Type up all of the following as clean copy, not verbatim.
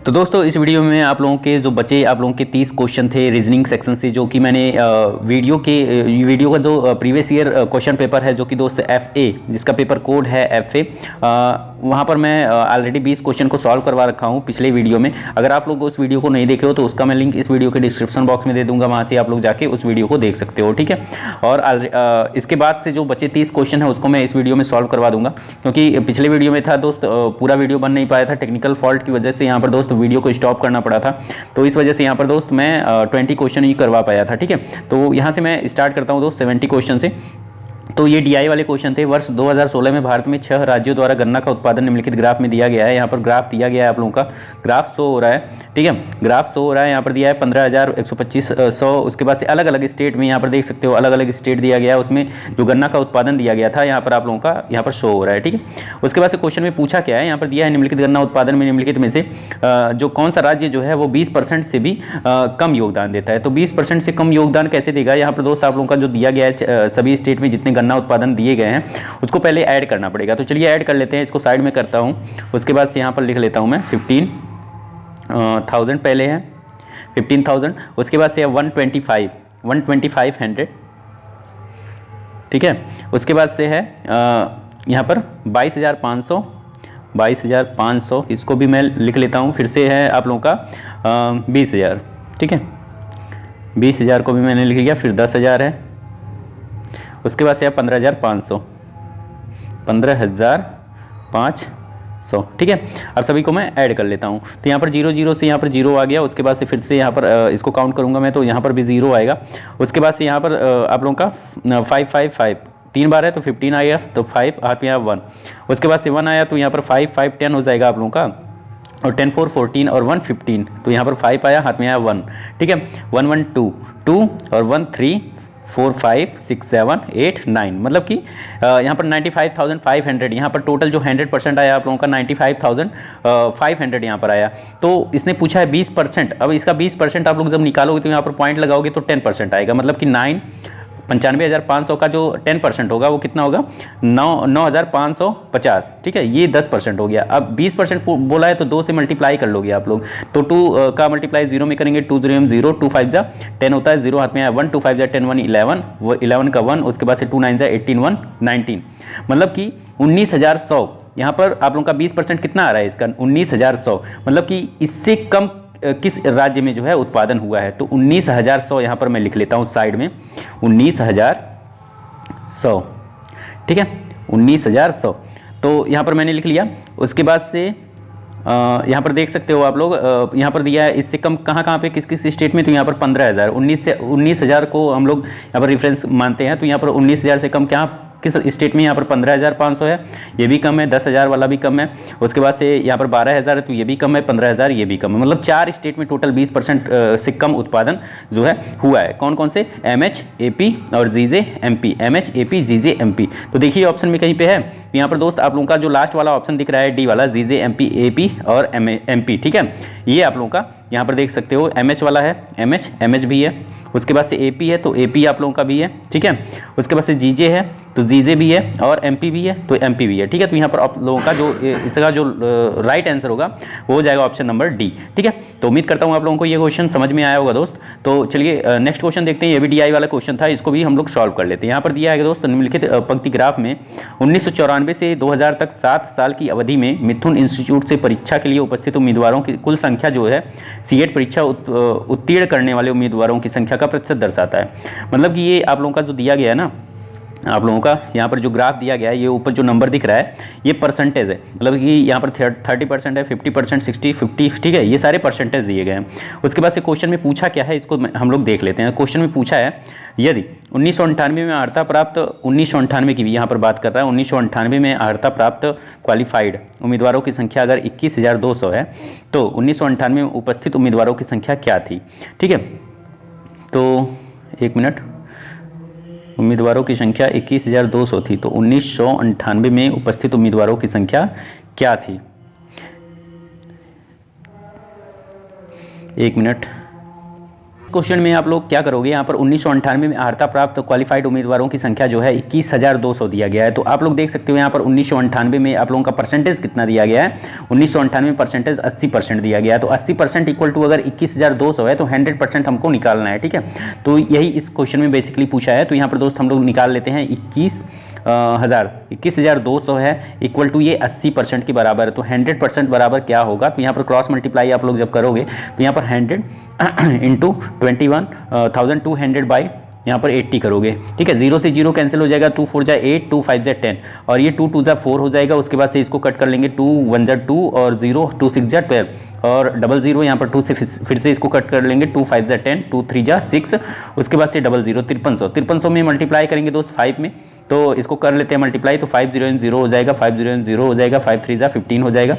तो दोस्तों इस वीडियो में आप लोगों के जो बचे आप लोगों के 30 क्वेश्चन थे रीजनिंग सेक्शन से, जो कि मैंने वीडियो का जो प्रीवियस ईयर क्वेश्चन पेपर है, जो कि दोस्त FA जिसका पेपर कोड है FA, वहाँ पर मैं ऑलरेडी 20 क्वेश्चन को सॉल्व करवा रखा हूँ पिछले वीडियो में। अगर आप लोग उस वीडियो को नहीं देखे हो तो उसका मैं लिंक इस वीडियो के डिस्क्रिप्शन बॉक्स में दे दूंगा, वहाँ से आप लोग जाके उस वीडियो को देख सकते हो, ठीक है। और इसके बाद से जो बचे 30 क्वेश्चन है उसको मैं इस वीडियो में सॉल्व करवा दूंगा, क्योंकि पिछले वीडियो में था दोस्त पूरा वीडियो बन नहीं पाया था, टेक्निकल फॉल्ट की वजह से यहाँ पर दोस्त वीडियो को स्टॉप करना पड़ा था। तो इस वजह से यहाँ पर दोस्त मैं 20 क्वेश्चन ही करवा पाया था, ठीक है। तो यहाँ से मैं स्टार्ट करता हूँ दोस्त 70 क्वेश्चन से। तो ये DI वाले क्वेश्चन थे। वर्ष 2016 में भारत में 6 राज्यों द्वारा गन्ना का उत्पादन निम्नलिखित ग्राफ में दिया गया है। यहाँ पर ग्राफ दिया गया है, आप लोगों का ग्राफ शो हो रहा है, ठीक है। ग्राफ शो हो रहा है, यहाँ पर दिया है 15,125 100। उसके बाद से अलग अलग स्टेट में यहाँ पर देख सकते हो, अलग अलग स्टेट दिया गया है, उसमें जो गन्ना का उत्पादन दिया गया था यहाँ पर आप लोगों का यहाँ पर शो हो रहा है, ठीक है। उसके बाद से क्वेश्चन में पूछा क्या है, यहाँ पर दिया है निम्नलिखित गन्ना उत्पादन में निम्नलिखित में से जो कौन सा राज्य जो है वो 20% से भी कम योगदान देता है। तो 20% से कम योगदान कैसे देगा, यहाँ पर दोस्त आप लोगों का जो दिया गया है सभी स्टेट में जितने गन्ना उत्पादन दिए गए हैं उसको पहले ऐड करना पड़ेगा। तो चलिए ऐड कर लेते हैं, इसको साइड में करता हूँ। उसके बाद से यहाँ पर लिख लेता हूँ मैं 15,000 पहले है 15,000। उसके बाद से 125 ठीक है। उसके बाद से है यहाँ पर 22,500 इसको भी मैं लिख लेता हूँ। फिर से है आप लोगों का 20,000, ठीक है। 20,000 को भी मैंने लिख लिया। फिर 10,000 है। उसके बाद से है 15,500, ठीक है। अब सभी को मैं ऐड कर लेता हूँ। तो यहाँ पर 0 से यहाँ पर 0 आ गया। उसके बाद से फिर से यहाँ पर इसको काउंट करूँगा मैं, तो यहाँ पर भी 0 आएगा। उसके बाद से यहाँ पर आप लोगों का 555 3 बार है तो 15 आएगा, तो 5 हाथ में आया 1। उसके बाद से 1 आया तो यहाँ पर 5 5 10 हो जाएगा आप लोगों का, और 10 4 14 और 1 15। तो यहाँ पर 5 आया, हाथ में आया 1, ठीक है। 1 1 2 और 1 3 4 5 6 7 8 9, मतलब कि यहाँ पर 95,500 यहाँ पर टोटल जो 100% आया आप लोगों का 95,500 यहाँ पर आया। तो इसने पूछा है 20%। अब इसका 20% आप लोग जब निकालोगे तो यहाँ पर पॉइंट लगाओगे तो 10% आएगा, मतलब कि 95,500 का जो 10% होगा वो कितना होगा, 9,550, ठीक है। ये 10% हो गया। अब 20% बोला है तो 2 से मल्टीप्लाई कर लोगे आप लोग। तो 2 का मल्टीप्लाई 0 में करेंगे, 2 0 0, 2 5 जा 10 होता है, 0 हाथ में आया 1, 2 5 जा 10 1 11, वो 11 का 1। उसके बाद से 2 9 जा 18 1 19, मतलब कि 19,100। यहाँ पर आप लोगों का 20% कितना आ रहा है इसका, 19,100, मतलब कि इससे कम किस राज्य में जो है उत्पादन हुआ है। तो 19,100 यहाँ पर मैं लिख लेता हूँ साइड में, 19,100, ठीक है। 19,100 तो यहाँ पर मैंने लिख लिया। उसके बाद से यहाँ पर देख सकते हो आप लोग, यहाँ पर दिया है इससे कम कहाँ पे किस किस स्टेट में। तो यहाँ पर 15,000, 19,000 को हम लोग यहाँ पर रेफरेंस मानते हैं। तो यहाँ पर 19,000 से कम क्या किस स्टेट में, यहाँ पर 15,500 है, ये भी कम है। 10,000 वाला भी कम है। उसके बाद से यहाँ पर 12,000 है तो ये भी कम है। 15,000 ये भी कम है। मतलब 4 स्टेट में टोटल 20% से कम उत्पादन जो है हुआ है। कौन कौन से, MH AP और GJ MP, MH AP GJ MP। तो देखिए ऑप्शन में कहीं पे है, यहाँ पर दोस्त आप लोगों का जो लास्ट वाला ऑप्शन दिख रहा है D वाला, GJ MP AP और MP, ठीक है। ये आप लोगों का यहाँ पर देख सकते हो MH वाला है, MH भी है। उसके बाद से AP है तो AP आप लोगों का भी है, ठीक है। उसके बाद से GJ है तो GJ भी है, और MP भी है तो MP भी है, ठीक है। तो यहाँ पर आप लोगों का जो इसका जो राइट आंसर होगा वो हो जाएगा ऑप्शन नंबर D, ठीक है। तो उम्मीद करता हूँ आप लोगों को ये क्वेश्चन समझ में आया होगा दोस्त। तो चलिए नेक्स्ट क्वेश्चन देखते हैं। ये भी DI वाला क्वेश्चन था, इसको भी हम लोग सॉल्व कर लेते हैं। यहाँ पर दिया है दोस्त निम्नलिखित पंक्ति ग्राफ में 1994 से 2000 तक 7 साल की अवधि में मिथुन इंस्टीट्यूट से परीक्षा के लिए उपस्थित उम्मीदवारों की कुल संख्या जो है CET परीक्षा उत्तीर्ण करने वाले उम्मीदवारों की संख्या का प्रतिशत दर्शाता है। मतलब कि ये आप लोगों का जो दिया गया है ना, आप लोगों का यहाँ पर जो ग्राफ दिया गया है, ये ऊपर जो नंबर दिख रहा है ये परसेंटेज है। मतलब कि यहाँ पर 30% है, 50%, 60, 50, ठीक है। ये सारे परसेंटेज दिए गए हैं। उसके बाद से क्वेश्चन में पूछा क्या है, इसको हम लोग देख लेते हैं। क्वेश्चन में पूछा है यदि 1998 में अर्हता प्राप्त, 1998 की भी यहाँ पर बात कर रहा है, 1998 में अर्हता प्राप्त क्वालिफाइड उम्मीदवारों की संख्या अगर 21,200 है तो 1998 में उपस्थित उम्मीदवारों की संख्या क्या थी, ठीक है। तो 1 मिनट, उम्मीदवारों की संख्या 21,200 थी, तो 1998 में उपस्थित उम्मीदवारों की संख्या क्या थी। 1 मिनट, क्वेश्चन में आप लोग क्या करोगे, यहाँ पर 1998 में अर्हता प्राप्त क्वालिफाइड उम्मीदवारों की संख्या जो है 21,200 दिया गया है। तो आप लोग देख सकते हो यहाँ पर 1998 में आप लोगों का परसेंटेज कितना दिया गया है, 1998 परसेंटेज 80% दिया गया है। तो 80% इक्वल टू अगर 21,200 है तो 100% हमको निकालना है, ठीक है। तो यही इस क्वेश्चन में बेसिकली पूछा है। तो यहाँ पर दोस्त हम लोग निकाल लेते हैं 21,200 है इक्वल टू ये 80% के बराबर है। तो 100% बराबर क्या होगा, तो यहाँ पर क्रॉस मल्टीप्लाई आप लोग जब करोगे तो यहाँ पर 100 इंटू 21,200 बाई यहाँ पर 80 करोगे, ठीक है। 0 से 0 कैंसिल हो जाएगा, 2 4 जा 8, 2 5 जा 10 और ये 2 2 जा 4 हो जाएगा। उसके बाद से इसको कट कर लेंगे, 2 1 जा 2 और 0 2 6 जा 12 और 00 यहाँ पर 2 से फिर से इसको कट कर लेंगे, 2 5 जा 10, 2 3 जा 6, उसके बाद से 00 5300 में मल्टीप्लाई करेंगे दोस्त 5 में, तो इसको कर लेते हैं मल्टीप्लाई। तो 5 0 0 हो जाएगा, 5 0 0 हो जाएगा, 5 3 जा 15 हो जाएगा,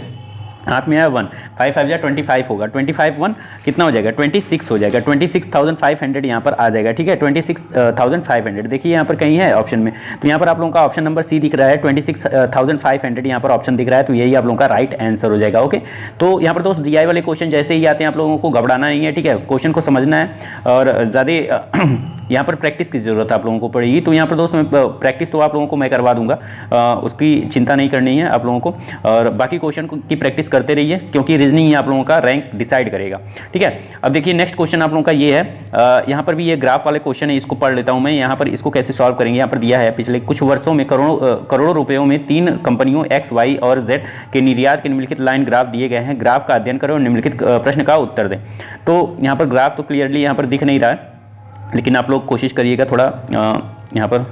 हाथ में आया 1, 5 5 जा 25 होगा, 25 1 कितना हो जाएगा 26 हो जाएगा, 26,500 यहाँ पर आ जाएगा, ठीक है। 26,500 देखिए यहाँ पर कहीं है ऑप्शन में, तो यहाँ पर आप लोगों का ऑप्शन नंबर सी दिख रहा है, 26,500 यहाँ पर ऑप्न दिख रहा है। तो यही आप लोगों का राइट आंसर हो जाएगा, ओके। तो यहाँ पर दोस्त DI वाले क्वेश्चन जैसे ही आते हैं आप लोगों को घबराना नहीं है, ठीक है। क्वेश्चन को समझना है और ज़्यादा यहाँ पर प्रैक्टिस की ज़रूरत आप लोगों को पड़ेगी। तो यहाँ पर दोस्त मैं प्रैक्टिस तो आप लोगों को मैं करवा दूंगा, उसकी चिंता नहीं करनी है आप लोगों को, और बाकी क्वेश्चन की प्रैक्टिस करते रहिए क्योंकि रीजनिंग ही आप लोगों का रैंक डिसाइड करेगा, ठीक है। अब देखिए नेक्स्ट क्वेश्चन आप लोगों का ये है, यहाँ पर भी ये ग्राफ वाले क्वेश्चन है, इसको पढ़ लेता हूँ मैं। यहाँ पर इसको कैसे सॉल्व करेंगे, यहाँ पर दिया है पिछले कुछ वर्षों में करोड़ों रुपयों में 3 कंपनियों X, Y और Z के निर्यात के निम्नलिखित लाइन ग्राफ दिए गए हैं। ग्राफ का अध्ययन करें और निम्नलिखित प्रश्न का उत्तर दें। तो यहाँ पर ग्राफ तो क्लियरली यहाँ पर दिख नहीं रहा है, लेकिन आप लोग कोशिश करिएगा थोड़ा यहाँ पर,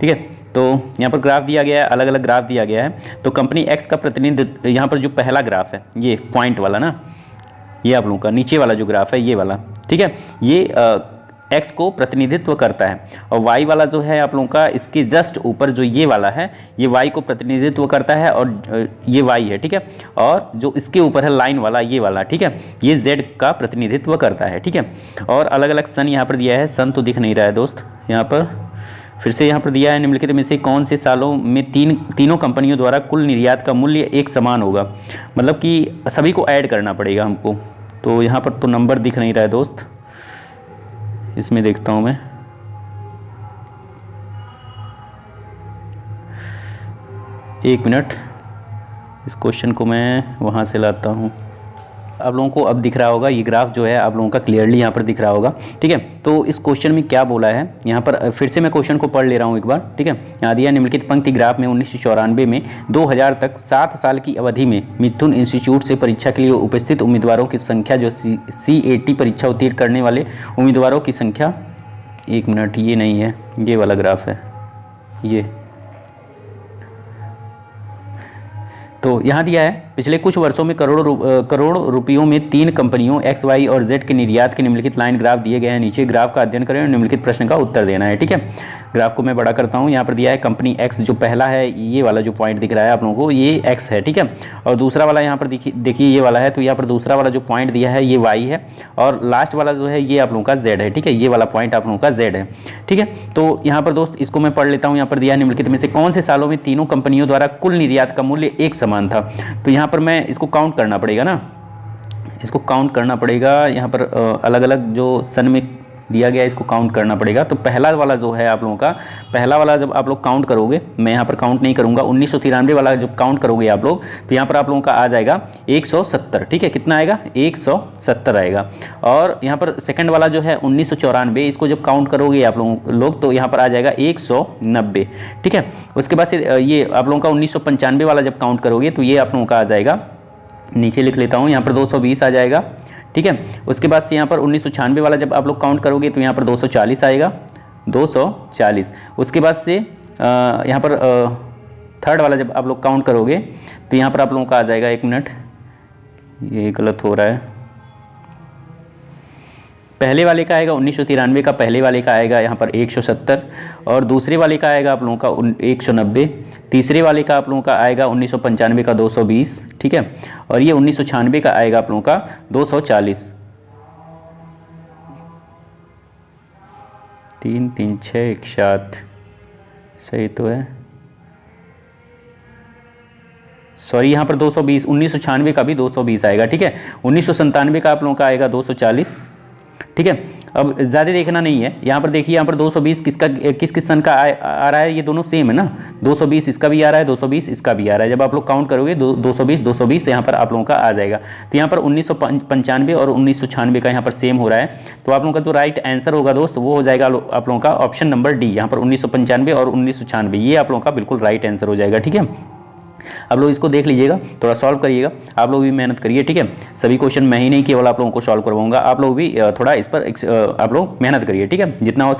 ठीक है। तो यहाँ पर ग्राफ दिया गया है, अलग अलग ग्राफ दिया गया है। तो कंपनी X का प्रतिनिधित्व, यहाँ पर जो पहला ग्राफ है ये पॉइंट वाला ना, ये आप लोगों का नीचे वाला जो ग्राफ है ये वाला, ठीक है, ये X को प्रतिनिधित्व करता है। और Y वाला जो है आप लोगों का इसके जस्ट ऊपर जो ये वाला है ये Y को प्रतिनिधित्व करता है और ये Y है, ठीक है। और जो इसके ऊपर है लाइन वाला ये वाला, ठीक है, ये Z का प्रतिनिधित्व करता है, ठीक है। और अलग अलग सन यहाँ पर दिया है, सन तो दिख नहीं रहा है दोस्त, यहाँ पर फिर से यहाँ पर दिया है निम्नलिखित में से कौन से सालों में तीनों कंपनियों द्वारा कुल निर्यात का मूल्य एक समान होगा, मतलब कि सभी को ऐड करना पड़ेगा हमको। तो यहाँ पर तो नंबर दिख नहीं रहा है दोस्त, इसमें देखता हूँ मैं, एक मिनट, इस क्वेश्चन को मैं वहाँ से लाता हूँ। आप लोगों को अब दिख रहा होगा ये ग्राफ जो है आप लोगों का क्लियरली यहाँ पर दिख रहा होगा, ठीक है। तो इस क्वेश्चन में क्या बोला है, यहाँ पर फिर से मैं क्वेश्चन को पढ़ ले रहा हूँ एक बार, ठीक है। यहाँ दिया निम्नलिखित पंक्ति ग्राफ में 1994 में 2000 तक 7 साल की अवधि में मिथुन इंस्टीट्यूट से परीक्षा के लिए उपस्थित उम्मीदवारों की संख्या, जो CAT परीक्षा उत्तीर्ण करने वाले उम्मीदवारों की संख्या, एक मिनट, ये नहीं है, ये वाला ग्राफ है ये। तो यहाँ दिया है पिछले कुछ वर्षों में करोड़ रुपयों में 3 कंपनियों X, Y और Z के निर्यात के निम्नलिखित लाइन ग्राफ दिए गए हैं। नीचे ग्राफ का अध्ययन करें और निम्नलिखित प्रश्न का उत्तर देना है, ठीक है। ग्राफ को मैं बड़ा करता हूँ। यहाँ पर दिया है कंपनी X, जो पहला है ये वाला जो पॉइंट दिख रहा है आप लोगों को ये X है, ठीक है। और दूसरा वाला यहाँ पर देखिए ये वाला है, तो यहाँ पर दूसरा वाला जो पॉइंट दिया है ये Y है और लास्ट वाला जो है ये आप लोगों का Z है, ठीक है। ये वाला पॉइंट आप लोगों का Z है, ठीक है। तो यहाँ पर दोस्त इसको मैं पढ़ लेता हूँ। यहाँ पर दिया है निम्नलिखित में से कौन से सालों में तीनों कंपनियों द्वारा कुल निर्यात का मूल्य एक समान था। तो यहाँ पर मैं इसको काउंट करना पड़ेगा ना, इसको काउंट करना पड़ेगा। यहाँ पर अलग अलग जो सन में दिया गया है इसको काउंट करना पड़ेगा। तो पहला वाला जो है आप लोगों का, पहला वाला जब आप लोग काउंट करोगे, मैं यहाँ पर काउंट नहीं करूँगा, 1993 वाला जब काउंट करोगे आप लोग तो यहाँ पर आप लोगों का आ जाएगा 170, ठीक है। कितना आएगा 170 आएगा। और यहाँ पर सेकंड वाला जो है 1994, इसको जब काउंट करोगे आप लोग तो यहाँ पर आ जाएगा 190, ठीक है। उसके बाद से ये आप लोगों का 1995 वाला जब काउंट करोगे तो ये आप लोगों का आ जाएगा, नीचे लिख लेता हूँ, यहाँ पर 220 आ जाएगा, ठीक है। उसके बाद से यहाँ पर 1996 वाला जब आप लोग काउंट करोगे तो यहाँ पर 240 आएगा, 240। उसके बाद से यहाँ पर थर्ड वाला जब आप लोग काउंट करोगे तो यहाँ पर आप लोगों का आ जाएगा, एक मिनट ये गलत हो रहा है, पहले वाले का आएगा 1993 का, पहले वाले का आएगा यहाँ पर 170 और दूसरे वाले का आएगा आप लोगों का 190, तीसरे वाले का आप लोगों का आएगा 1995 का 220, ठीक है। और ये 1996 का आएगा आप लोगों का 240। 3 3 6 1 7, सही तो है, सॉरी यहाँ पर 220, 1996 का भी 220 आएगा, ठीक है। 1997 का आप लोगों का आएगा 240, ठीक है। अब ज़्यादा देखना नहीं है, यहाँ पर देखिए, यहाँ पर 220 किसका किस सन का आ रहा है, ये दोनों सेम है ना, 220 इसका भी आ रहा है, 220 इसका भी आ रहा है। जब आप लोग काउंट करोगे 220 यहाँ पर आप लोगों का आ जाएगा। तो यहाँ पर 1995 और 1996 का यहाँ पर सेम हो रहा है। तो आप लोगों का जो राइट आंसर होगा दोस्त वो हो जाएगा आप लोगों का ऑप्शन नंबर डी, यहाँ पर 1995 और 1996, ये आप लोगों का बिल्कुल राइट आंसर हो जाएगा। ठीक है, आप लोग इसको देख लीजिएगा, थोड़ा सॉल्व करिएगा, आप लोग भी मेहनत करिए। ठीक है, सभी क्वेश्चन मैं ही नहीं केवल आप लोगों को सॉल्व करवाऊंगा, आप लोग भी थोड़ा इस पर आप लोग मेहनत करिए। ठीक है, जितना हो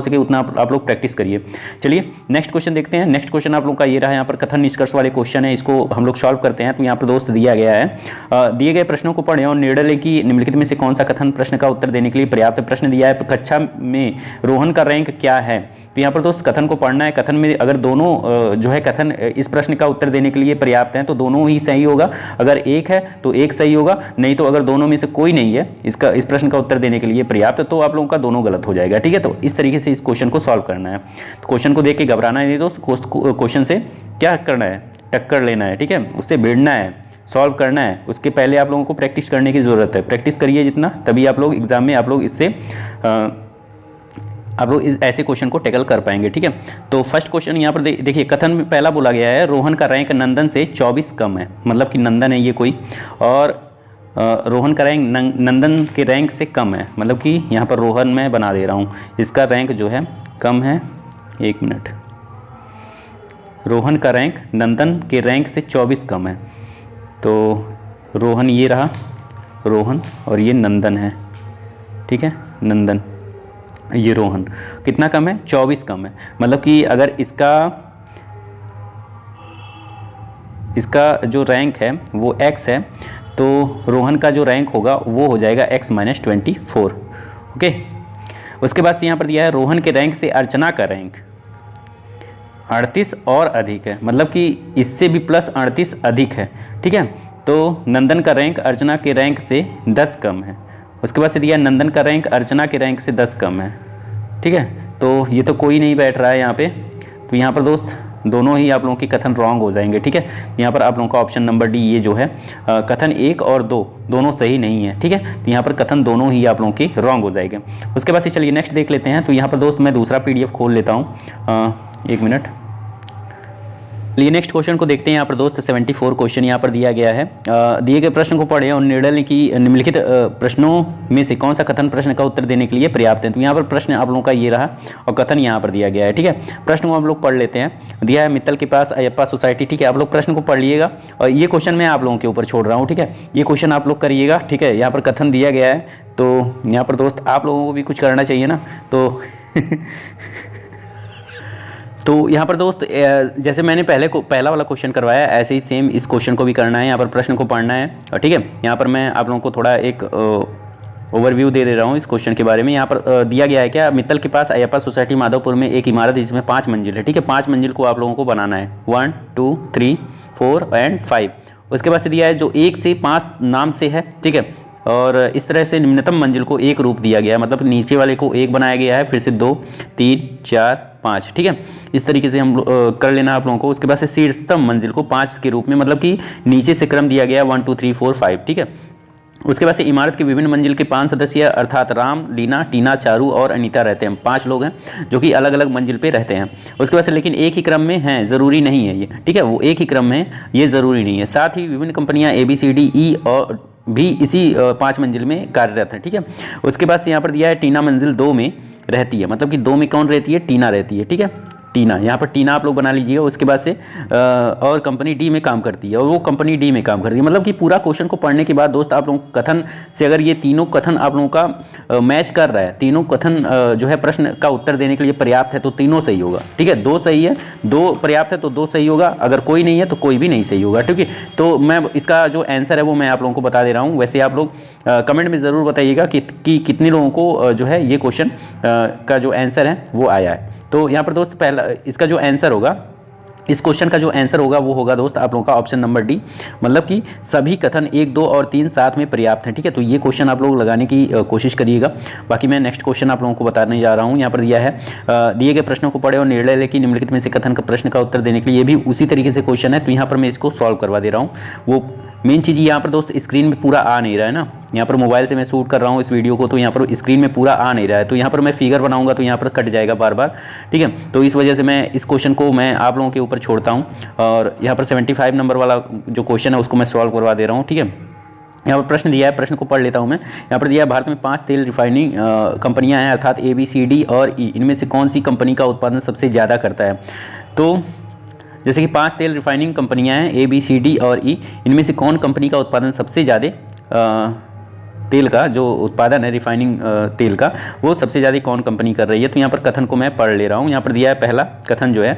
सके उतना आप लोग प्रैक्टिस करिए। चलिए नेक्स्ट क्वेश्चन देखते हैं। नेक्स्ट क्वेश्चन आप लोग का ये रहा, यहाँ पर कथन निष्कर्ष वाले क्वेश्चन है, इसको हम लोग सॉल्व करते हैं। तो यहाँ पर दोस्त दिया गया है, दिए गए प्रश्नों को पढ़ें और निर्णय लें कि निम्नलिखित में से कौन सा कथन प्रश्न का उत्तर देने के लिए पर्याप्त। प्रश्न दिया है, कक्षा में रोहन का रैंक क्या है। तो यहाँ पर दोस्त कथन को पढ़ना है, कथन में अगर दोनों जो है कथन इस प्रश्न का उत्तर देने के लिए पर्याप्त हैं तो दोनों ही सही होगा, अगर एक है तो एक सही होगा, नहीं तो अगर दोनों में से कोई नहीं है इस प्रश्न का उत्तर देने के लिए पर्याप्त तो आप लोगों का दोनों गलत हो जाएगा। ठीक है, तो इस तरीके से इस क्वेश्चन को सॉल्व करना है। तो क्वेश्चन को देख के घबराना नहीं दोस्त, क्वेश्चन से क्या करना है, टक्कर लेना है। ठीक है, उससे भिड़ना है, सॉल्व करना है। उसके पहले आप लोगों को प्रैक्टिस करने की ज़रूरत है, प्रैक्टिस करिए जितना, तभी आप लोग एग्जाम में आप लोग इससे आप लोग इस ऐसे क्वेश्चन को टैकल कर पाएंगे। ठीक है, तो फर्स्ट क्वेश्चन यहाँ पर देखिए, कथन में पहला बोला गया है रोहन का रैंक नंदन से 24 कम है, मतलब कि नंदन है ये कोई, और रोहन का रैंक नंदन के रैंक से कम है, मतलब कि यहाँ पर रोहन मैं बना दे रहा हूँ, इसका रैंक जो है कम है। एक मिनट, रोहन का रैंक नंदन के रैंक से 24 कम है। तो रोहन ये रहा, रोहन, और ये नंदन है। ठीक है, नंदन, ये रोहन कितना कम है, 24 कम है। मतलब कि अगर इसका जो रैंक है वो x है, तो रोहन का जो रैंक होगा वो हो जाएगा x-24। ओके, उसके बाद से यहाँ पर दिया है रोहन के रैंक से अर्चना का रैंक 38 और अधिक है, मतलब कि इससे भी प्लस 38 अधिक है। ठीक है, तो नंदन का रैंक अर्चना के रैंक से 10 कम है। उसके बाद से दिया नंदन का रैंक अर्चना के रैंक से 10 कम है। ठीक है, तो ये तो कोई नहीं बैठ रहा है यहाँ पे, तो यहाँ पर दोस्त दोनों ही आप लोगों के कथन रॉन्ग हो जाएंगे। ठीक है, यहाँ पर आप लोगों का ऑप्शन नंबर डी ये जो है कथन 1 और 2 दोनों सही नहीं है। ठीक है, तो यहाँ पर कथन दोनों ही आप लोगों के रॉन्ग हो जाएंगे। उसके बाद से चलिए नेक्स्ट देख लेते हैं। तो यहाँ पर दोस्त मैं दूसरा PDF खोल लेता हूँ, एक मिनट। चलिए नेक्स्ट क्वेश्चन को देखते हैं। यहाँ पर दोस्त 74 क्वेश्चन यहाँ पर दिया गया है, दिए गए प्रश्न को पढ़ें और निर्णय लें कि निम्नलिखित प्रश्नों में से कौन सा कथन प्रश्न का उत्तर देने के लिए पर्याप्त है। तो यहाँ पर प्रश्न आप लोगों का ये रहा और कथन यहाँ पर दिया गया है। ठीक है, प्रश्न को हम लोग पढ़ लेते हैं। दिया है मित्तल के पास अयप्पा सोसाइटी। ठीक है, आप लोग प्रश्न को पढ़ लिएगा और ये क्वेश्चन मैं आप लोगों के ऊपर छोड़ रहा हूँ। ठीक है, ये क्वेश्चन आप लोग करिएगा। ठीक है, यहाँ पर कथन दिया गया है, तो यहाँ पर दोस्त आप लोगों को भी कुछ करना चाहिए ना, तो तो यहाँ पर दोस्त जैसे मैंने पहला वाला क्वेश्चन करवाया ऐसे ही सेम इस क्वेश्चन को भी करना है। यहाँ पर प्रश्न को पढ़ना है। ठीक है, यहाँ पर मैं आप लोगों को थोड़ा एक ओवरव्यू दे रहा हूँ इस क्वेश्चन के बारे में। यहाँ पर दिया गया है क्या, मित्तल के पास अयप्पा सोसाइटी माधवपुर में एक इमारत है जिसमें 5 मंजिल है। ठीक है, 5 मंजिल को आप लोगों को बनाना है, 1 2 3 4 एंड 5। उसके बाद से दिया है जो 1 से 5 नाम से है। ठीक है, और इस तरह से निम्नतम मंजिल को एक रूप दिया गया है, मतलब नीचे वाले को 1 बनाया गया है, फिर से 2 3 4 5। ठीक है, इस तरीके से हम कर लेना आप लोगों को। उसके बाद से शीर्षतम मंजिल को 5 के रूप में, मतलब कि नीचे से क्रम दिया गया 1 2 3 4 5। ठीक है, उसके बाद से इमारत के विभिन्न मंजिल के 5 सदस्य अर्थात राम, लीना, टीना, चारू और अनीता रहते हैं। 5 लोग हैं जो कि अलग अलग मंजिल पे रहते हैं। उसके बाद से लेकिन एक ही क्रम में हैं, ज़रूरी नहीं है ये। ठीक है, वो एक ही क्रम में, ये ज़रूरी नहीं है। साथ ही विभिन्न कंपनियां ABCDE और भी इसी 5 मंजिल में कार्यरत है। ठीक है, उसके बाद से यहाँ पर दिया है टीना मंजिल 2 में रहती है, मतलब कि 2 में कौन रहती है, टीना रहती है। ठीक है, टीना, यहाँ पर टीना आप लोग बना लीजिएगा। उसके बाद से और कंपनी डी में काम करती है, और वो कंपनी डी में काम करती है। मतलब कि पूरा क्वेश्चन को पढ़ने के बाद दोस्त आप लोगों को कथन से अगर ये तीनों कथन आप लोगों का मैच कर रहा है, तीनों कथन जो है प्रश्न का उत्तर देने के लिए पर्याप्त है, तो तीनों सही होगा। ठीक है, 2 सही है, 2 पर्याप्त है तो 2 सही होगा, अगर कोई नहीं है तो कोई भी नहीं सही होगा। ठीक है, तो मैं इसका जो आंसर है वो मैं आप लोगों को बता दे रहा हूँ। वैसे आप लोग कमेंट में ज़रूर बताइएगा कि कितने लोगों को जो है ये क्वेश्चन का जो आंसर है वो आया है। तो यहाँ पर दोस्त पहला इसका जो आंसर होगा, इस क्वेश्चन का जो आंसर होगा वो होगा दोस्त आप लोगों का ऑप्शन नंबर डी, मतलब कि सभी कथन 1 2 और 3 साथ में पर्याप्त हैं। ठीक है, तो ये क्वेश्चन आप लोग लगाने की कोशिश करिएगा। बाकी मैं नेक्स्ट क्वेश्चन आप लोगों को बताने जा रहा हूँ। यहाँ पर दिया है दिए गए प्रश्नों को पढ़े और निर्णय लें कि निम्नलिखित में से कथन का प्रश्न का उत्तर देने के लिए, ये भी उसी तरीके से क्वेश्चन है। तो यहाँ पर मैं इसको सॉल्व करवा दे रहा हूँ। वो मेन चीज़ यहाँ पर दोस्त स्क्रीन में पूरा आ नहीं रहा है ना, यहाँ पर मोबाइल से मैं शूट कर रहा हूँ इस वीडियो को, तो यहाँ पर स्क्रीन में पूरा आ नहीं रहा है, तो यहाँ पर मैं फिगर बनाऊंगा तो यहाँ पर कट जाएगा बार बार, ठीक है। तो इस वजह से मैं इस क्वेश्चन को मैं आप लोगों के ऊपर छोड़ता हूँ, और यहाँ पर 75 नंबर वाला जो क्वेश्चन है उसको मैं सॉल्व करवा दे रहा हूँ, ठीक है। यहाँ पर प्रश्न दिया है, प्रश्न को पढ़ लेता हूँ मैं। यहाँ पर दिया है भारत में 5 तेल रिफाइनिंग कंपनियाँ हैं, अर्थात ए, बी, सी, डी और ई, इनमें से कौन सी कंपनी का उत्पादन सबसे ज़्यादा करता है। तो जैसे कि 5 तेल रिफाइनिंग कंपनियाँ हैं, ए, बी, सी, डी और ई, इनमें से कौन कंपनी का उत्पादन सबसे ज़्यादा तेल का जो उत्पादन है रिफाइनिंग तेल का, वो सबसे ज़्यादा कौन कंपनी कर रही है। तो यहाँ पर कथन को मैं पढ़ ले रहा हूँ। यहाँ पर दिया है पहला कथन जो है,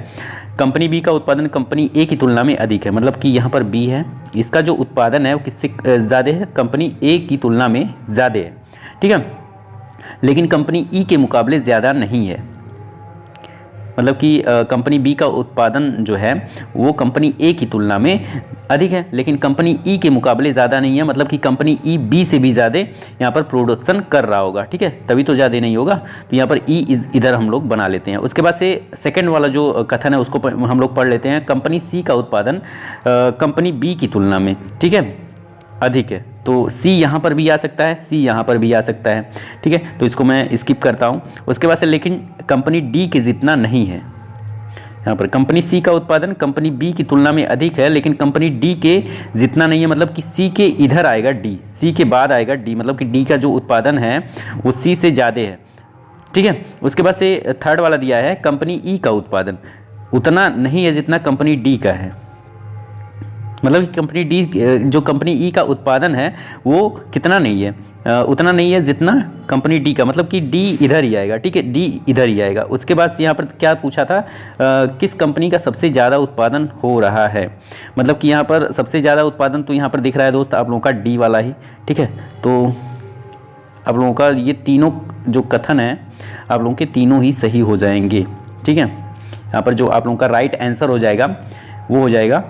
कंपनी बी का उत्पादन कंपनी ए की तुलना में अधिक है, मतलब कि यहाँ पर बी है, इसका जो उत्पादन है वो किससे ज़्यादा है, कंपनी ए की तुलना में ज़्यादा है, ठीक है, लेकिन कंपनी ई के मुकाबले ज़्यादा नहीं है। मतलब कि कंपनी बी का उत्पादन जो है वो कंपनी ए की तुलना में अधिक है, लेकिन कंपनी ई के मुकाबले ज़्यादा नहीं है, मतलब कि कंपनी ई बी से भी ज़्यादा यहाँ पर प्रोडक्शन कर रहा होगा, ठीक है, तभी तो ज़्यादा नहीं होगा। तो यहाँ पर ई इधर हम लोग बना लेते हैं। उसके बाद से सेकंड वाला जो कथन है उसको हम लोग पढ़ लेते हैं, कंपनी सी का उत्पादन कंपनी बी की तुलना में, ठीक है, अधिक है। तो सी यहाँ पर भी आ सकता है, सी यहाँ पर भी आ सकता है, ठीक है, तो इसको मैं स्किप करता हूँ। उसके बाद से लेकिन कंपनी डी के जितना नहीं है। यहाँ पर कंपनी सी का उत्पादन कंपनी बी की तुलना में अधिक है, लेकिन कंपनी डी के जितना नहीं है, मतलब कि सी के इधर आएगा डी, सी के बाद आएगा डी, मतलब कि डी का जो उत्पादन है वो सी से ज़्यादा है, ठीक है। उसके बाद से थर्ड वाला दिया है, कंपनी ई का उत्पादन उतना नहीं है जितना कंपनी डी का है, मतलब कि कंपनी डी जो कंपनी ई का उत्पादन है वो कितना नहीं है, उतना नहीं है जितना कंपनी डी का, मतलब कि डी इधर ही आएगा, ठीक है, डी इधर ही आएगा। उसके बाद यहाँ पर क्या पूछा था, किस कंपनी का सबसे ज़्यादा उत्पादन हो रहा है, मतलब कि यहाँ पर सबसे ज़्यादा उत्पादन तो यहाँ पर दिख रहा है दोस्त आप लोगों का डी वाला ही, ठीक है। तो आप लोगों का ये तीनों जो कथन है आप लोगों के तीनों ही सही हो जाएंगे, ठीक है। यहाँ पर जो आप लोगों का राइट आंसर हो जाएगा वो हो जाएगा,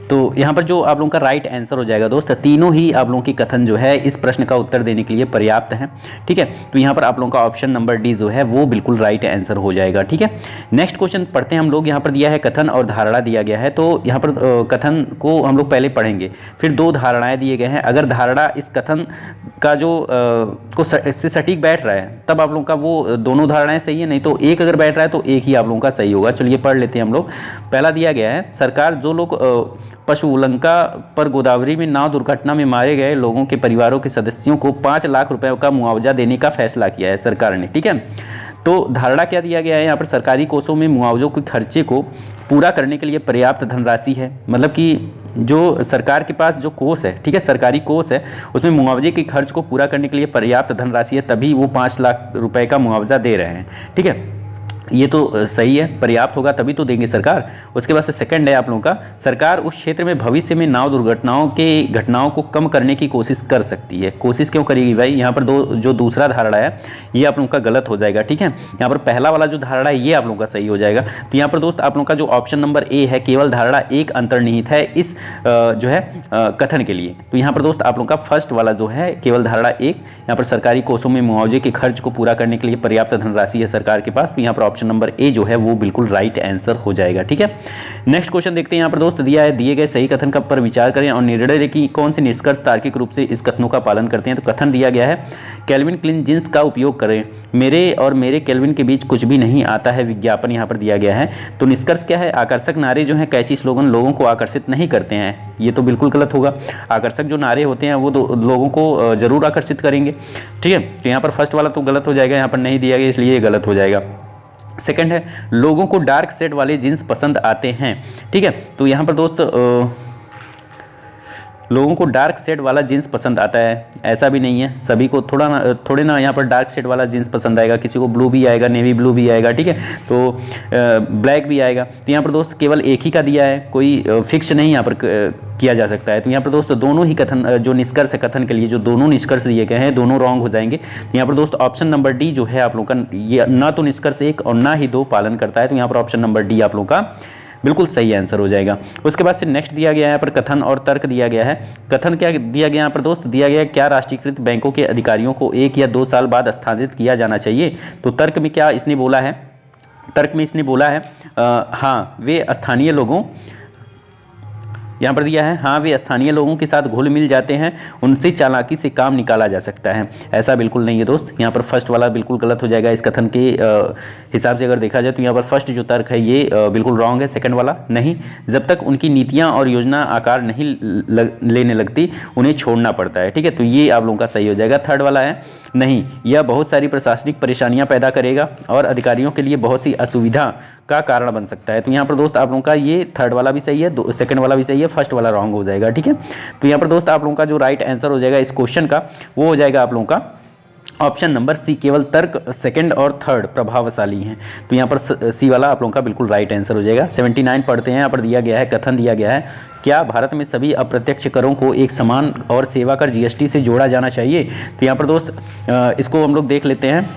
तो यहाँ पर जो आप लोगों का राइट आंसर हो जाएगा दोस्त, तीनों ही आप लोगों की कथन जो है इस प्रश्न का उत्तर देने के लिए पर्याप्त है, ठीक है। तो यहाँ पर आप लोगों का ऑप्शन नंबर डी जो है वो बिल्कुल राइट आंसर हो जाएगा, ठीक है। नेक्स्ट क्वेश्चन पढ़ते हैं हम लोग। यहाँ पर दिया है कथन और धारणा दिया गया है, तो यहाँ पर कथन को हम लोग पहले पढ़ेंगे, फिर 2 धारणाएँ दिए गए हैं। अगर धारणा इस कथन का जो को इससे सटीक बैठ रहा है तब आप लोगों का वो दोनों धारणाएँ सही है, नहीं तो एक अगर बैठ रहा है तो एक ही आप लोगों का सही होगा। चलिए पढ़ लेते हैं हम लोग। पहला दिया गया है, सरकार जो लोग पशुलंका पर गोदावरी में नाव दुर्घटना में मारे गए लोगों के परिवारों के सदस्यों को 5 लाख रुपए का मुआवजा देने का फैसला किया है सरकार ने, ठीक है। तो धारणा क्या दिया गया है यहाँ पर, सरकारी कोषों में मुआवजों के खर्चे को पूरा करने के लिए पर्याप्त धनराशि है, मतलब कि जो सरकार के पास जो कोष है, ठीक है, सरकारी कोष है, उसमें मुआवजे के खर्च को पूरा करने के लिए पर्याप्त धनराशि है, तभी वो 5 लाख रुपए का मुआवजा दे रहे हैं, ठीक है। ये तो सही है, पर्याप्त होगा तभी तो देंगे सरकार। उसके बाद से सेकंड है आप लोगों का, सरकार उस क्षेत्र में भविष्य में नाव दुर्घटनाओं के घटनाओं को कम करने की कोशिश कर सकती है। कोशिश क्यों करेगी भाई, यहाँ पर जो दूसरा धारणा है ये आप लोगों का गलत हो जाएगा, ठीक है। यहाँ पर पहला वाला जो धारणा है ये आप लोगों का सही हो जाएगा। तो यहाँ पर दोस्त आप लोगों का जो ऑप्शन नंबर ए है, केवल धारणा एक अंतर्निहित है इस जो है कथन के लिए। तो यहाँ पर दोस्त आप लोगों का फर्स्ट वाला जो है केवल धारणा एक, यहाँ पर सरकारी कोषों में मुआवजे के खर्च को पूरा करने के लिए पर्याप्त धनराशि है सरकार के पास, तो यहाँ पर ऑप्शन नंबर ए जो है वो बिल्कुल राइट आंसर हो जाएगा, ठीक है। नेक्स्ट क्वेश्चन देखते हैं। यहाँ पर दोस्त दिया है, दिए गए सही कथन का पर विचार करें और निर्णय लें कि कौन से निष्कर्ष तार्किक रूप से इस कथनों का पालन करते हैं। तो कथन दिया गया है, केल्विन क्लीन जींस का उपयोग करें, मेरे और मेरे केल्विन के बीच कुछ भी नहीं आता है विज्ञापन यहाँ पर दिया गया है। तो निष्कर्ष क्या है, आकर्षक नारे जो है कैची स्लोगन लोगों को आकर्षित नहीं करते हैं, ये तो बिल्कुल गलत होगा। आकर्षक जो नारे होते हैं वो लोगों को जरूर आकर्षित करेंगे, ठीक है। तो यहाँ पर फर्स्ट वाला तो गलत हो जाएगा, यहाँ पर नहीं दिया गया इसलिए ये गलत हो जाएगा। सेकंड है, लोगों को डार्क शेड वाले जीन्स पसंद आते हैं, ठीक है। तो यहाँ पर दोस्त लोगों को डार्क शेड वाला जीन्स पसंद आता है, ऐसा भी नहीं है, सभी को थोड़े ना यहाँ पर डार्क शेड वाला जीन्स पसंद आएगा, किसी को ब्लू भी आएगा, नेवी ब्लू भी आएगा, ठीक है, तो ब्लैक भी आएगा। तो यहाँ पर दोस्त केवल एक ही का दिया है, कोई फिक्स नहीं यहाँ पर किया जा सकता है। तो यहाँ पर दोस्त दोनों ही कथन जो निष्कर्ष है कथन के लिए जो दोनों निष्कर्ष दिए गए हैं दोनों रॉन्ग हो जाएंगे। तो यहाँ पर दोस्त ऑप्शन नंबर डी जो है आप लोग का ये ना तो निष्कर्ष 1 और ना ही 2 पालन करता है, तो यहाँ पर ऑप्शन नंबर डी आप लोग का बिल्कुल सही आंसर हो जाएगा। उसके बाद से नेक्स्ट दिया गया है यहाँ पर कथन और तर्क दिया गया है। कथन क्या दिया गया यहाँ पर दोस्त, दिया गया क्या राष्ट्रीयकृत बैंकों के अधिकारियों को 1 या 2 साल बाद स्थानांतरित किया जाना चाहिए। तो तर्क में क्या इसने बोला है, तर्क में इसने बोला है हाँ वे स्थानीय लोगों यहाँ पर दिया है हाँ वे स्थानीय लोगों के साथ घुल मिल जाते हैं, उनसे चालाकी से काम निकाला जा सकता है। ऐसा बिल्कुल नहीं है दोस्त, यहाँ पर फर्स्ट वाला बिल्कुल गलत हो जाएगा। इस कथन के हिसाब से अगर देखा जाए तो यहाँ पर फर्स्ट जो तर्क है ये बिल्कुल रॉन्ग है। सेकंड वाला नहीं, जब तक उनकी नीतियाँ और योजना आकार नहीं लेने लगती उन्हें छोड़ना पड़ता है। ठीक है, तो ये आप लोगों का सही हो जाएगा। थर्ड वाला है नहीं, यह बहुत सारी प्रशासनिक परेशानियां पैदा करेगा और अधिकारियों के लिए बहुत सी असुविधा का कारण बन सकता है। तो यहाँ पर दोस्त आप लोगों का ये थर्ड वाला भी सही है, सेकंड वाला भी सही है, फर्स्ट वाला रॉन्ग हो जाएगा। ठीक है, तो यहाँ पर दोस्त आप लोगों का जो राइट आंसर हो जाएगा इस क्वेश्चन का वो हो जाएगा आप लोगों का ऑप्शन नंबर सी, केवल तर्क सेकंड और थर्ड प्रभावशाली हैं। तो यहाँ पर सी वाला आप लोगों का बिल्कुल राइट आंसर हो जाएगा। 79 पढ़ते हैं, यहाँ पर दिया गया है, कथन दिया गया है, क्या भारत में सभी अप्रत्यक्ष करों को एक समान और सेवा कर जीएसटी से जोड़ा जाना चाहिए? तो यहाँ पर दोस्त इसको हम लोग देख लेते हैं।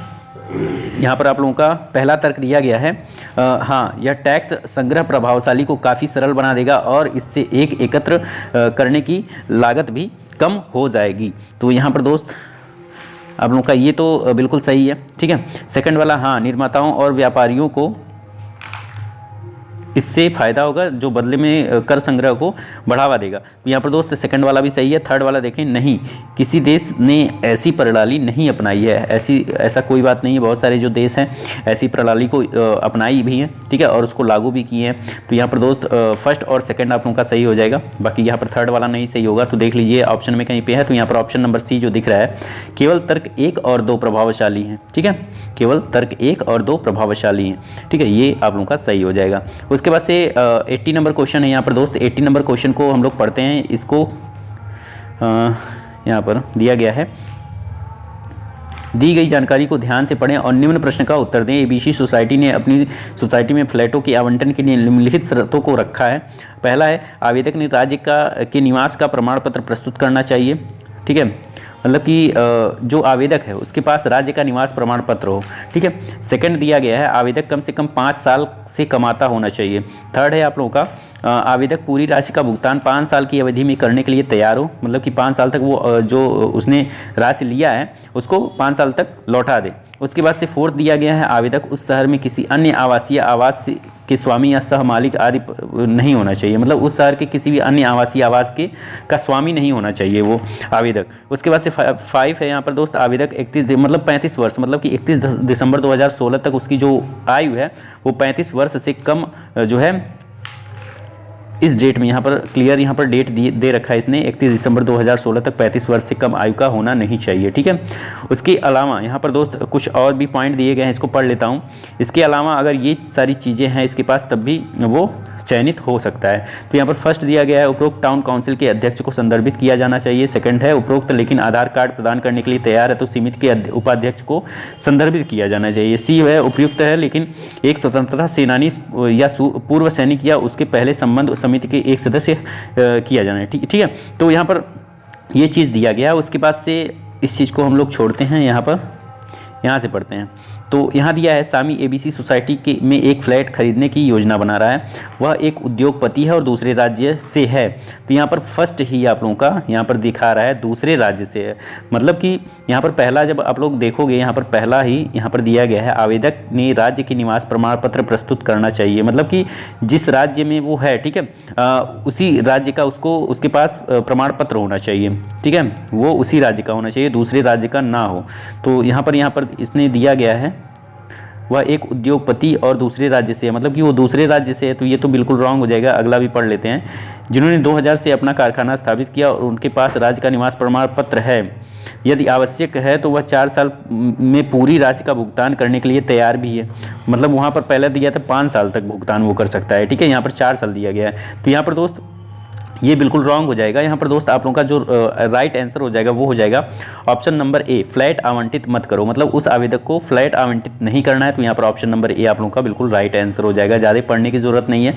यहाँ पर आप लोगों का पहला तर्क दिया गया है हाँ, यह टैक्स संग्रह प्रभावशाली को काफ़ी सरल बना देगा और इससे एकत्र करने की लागत भी कम हो जाएगी। तो यहाँ पर दोस्त आप लोगों का ये तो बिल्कुल सही है। ठीक है, सेकंड वाला हाँ, निर्माताओं और व्यापारियों को इससे फ़ायदा होगा जो बदले में कर संग्रह को बढ़ावा देगा। तो यहाँ पर दोस्त सेकंड वाला भी सही है। थर्ड वाला देखें, नहीं, किसी देश ने ऐसी प्रणाली नहीं अपनाई है। ऐसा कोई बात नहीं है, बहुत सारे जो देश हैं ऐसी प्रणाली को अपनाई भी हैं। ठीक है, और उसको लागू भी किए हैं। तो यहाँ पर दोस्त फर्स्ट और सेकंड आप लोगों का सही हो जाएगा, बाकी यहाँ पर थर्ड वाला नहीं सही होगा। तो देख लीजिए ऑप्शन में कहीं पे है, तो यहाँ पर ऑप्शन नंबर सी जो दिख रहा है, केवल तर्क 1 और 2 प्रभावशाली हैं। ठीक है, केवल तर्क 1 और 2 प्रभावशाली हैं। ठीक है, ये आप लोगों का सही हो जाएगा। उसके बाद से 80 नंबर क्वेश्चन है यहाँ पर दोस्त। 80 नंबर क्वेश्चन को हम लोग पढ़ते हैं। इसको यहाँ पर दिया गया है, दी गई जानकारी को ध्यान से पढ़ें और निम्न प्रश्न का उत्तर दें। एबीसी सोसाइटी ने अपनी सोसाइटी में फ्लैटों के आवंटन के लिए निम्नलिखित शर्तों को रखा है। पहला है, आवेदक ने राज्य के निवास का प्रमाण पत्र प्रस्तुत करना चाहिए। ठीक है, मतलब कि जो आवेदक है उसके पास राज्य का निवास प्रमाण पत्र हो। ठीक है, सेकंड दिया गया है, आवेदक कम से कम 5 साल से कमाता होना चाहिए। थर्ड है आप लोगों का, आवेदक पूरी राशि का भुगतान 5 साल की अवधि में करने के लिए तैयार हो, मतलब कि 5 साल तक वो जो उसने राशि लिया है उसको 5 साल तक लौटा दे। उसके बाद से फोर्थ दिया गया है, आवेदक उस शहर में किसी अन्य आवासीय आवास के स्वामी या सह मालिक आदि नहीं होना चाहिए, मतलब उस शहर के किसी भी अन्य आवासीय आवास के का स्वामी नहीं होना चाहिए वो आवेदक। उसके बाद से 5 है यहाँ पर दोस्त, आवेदक 35 वर्ष, मतलब कि 31 दिसंबर 2016 तक उसकी जो आयु है वो 35 वर्ष से कम जो है इस डेट में, यहाँ पर क्लियर यहाँ पर डेट दे रखा है इसने, 31 दिसंबर 2016 तक 35 वर्ष से कम आयु का होना नहीं चाहिए। ठीक है, उसके अलावा यहाँ पर दोस्त कुछ और भी पॉइंट दिए गए हैं, इसको पढ़ लेता हूँ। इसके अलावा अगर ये सारी चीज़ें हैं इसके पास तब भी वो चयनित हो सकता है। तो यहाँ पर फर्स्ट दिया गया है, उपरोक्त टाउन काउंसिल के अध्यक्ष को संदर्भित किया जाना चाहिए। सेकंड है, उपरोक्त लेकिन आधार कार्ड प्रदान करने के लिए तैयार है तो समिति के उपाध्यक्ष को संदर्भित किया जाना चाहिए। सी है, उपयुक्त है लेकिन एक स्वतंत्रता सेनानी या पूर्व सैनिक या उसके पहले संबंध समिति के एक सदस्य किया जाना है। ठीक है, तो यहाँ पर ये चीज़ दिया गया है। उसके बाद से इस चीज़ को हम लोग छोड़ते हैं, यहाँ से पढ़ते हैं। तो यहाँ दिया है, सामी एबीसी सोसाइटी के में एक फ्लैट खरीदने की योजना बना रहा है, वह एक उद्योगपति है और दूसरे राज्य से है। तो यहाँ पर फर्स्ट ही आप लोगों का यहाँ पर दिखा रहा है दूसरे राज्य से है, मतलब कि यहाँ पर पहला जब आप लोग देखोगे यहाँ पर पहला ही यहाँ पर दिया गया है, आवेदक ने राज्य के निवास प्रमाण पत्र प्रस्तुत करना चाहिए, मतलब कि जिस राज्य में वो है, ठीक है, उसी राज्य का उसके पास प्रमाण पत्र होना चाहिए। ठीक है, वो उसी राज्य का होना चाहिए, दूसरे राज्य का ना हो। तो यहाँ पर इसने दिया गया है वह एक उद्योगपति और दूसरे राज्य से है, मतलब कि वो दूसरे राज्य से है, तो ये तो बिल्कुल रॉन्ग हो जाएगा। अगला भी पढ़ लेते हैं, जिन्होंने 2000 से अपना कारखाना स्थापित किया और उनके पास राज्य का निवास प्रमाण पत्र है, यदि आवश्यक है तो वह 4 साल में पूरी राशि का भुगतान करने के लिए तैयार भी है। मतलब वहाँ पर पहले दिया था 5 साल तक भुगतान वो कर सकता है। ठीक है, यहाँ पर 4 साल दिया गया है, तो यहाँ पर दोस्त ये बिल्कुल रॉन्ग हो जाएगा। यहाँ पर दोस्त आप लोगों का जो राइट आंसर हो जाएगा वो हो जाएगा ऑप्शन नंबर ए, फ्लैट आवंटित मत करो, मतलब उस आवेदक को फ्लैट आवंटित नहीं करना है। तो यहाँ पर ऑप्शन नंबर ए आप लोगों का बिल्कुल राइट आंसर हो जाएगा, ज़्यादा पढ़ने की ज़रूरत नहीं है।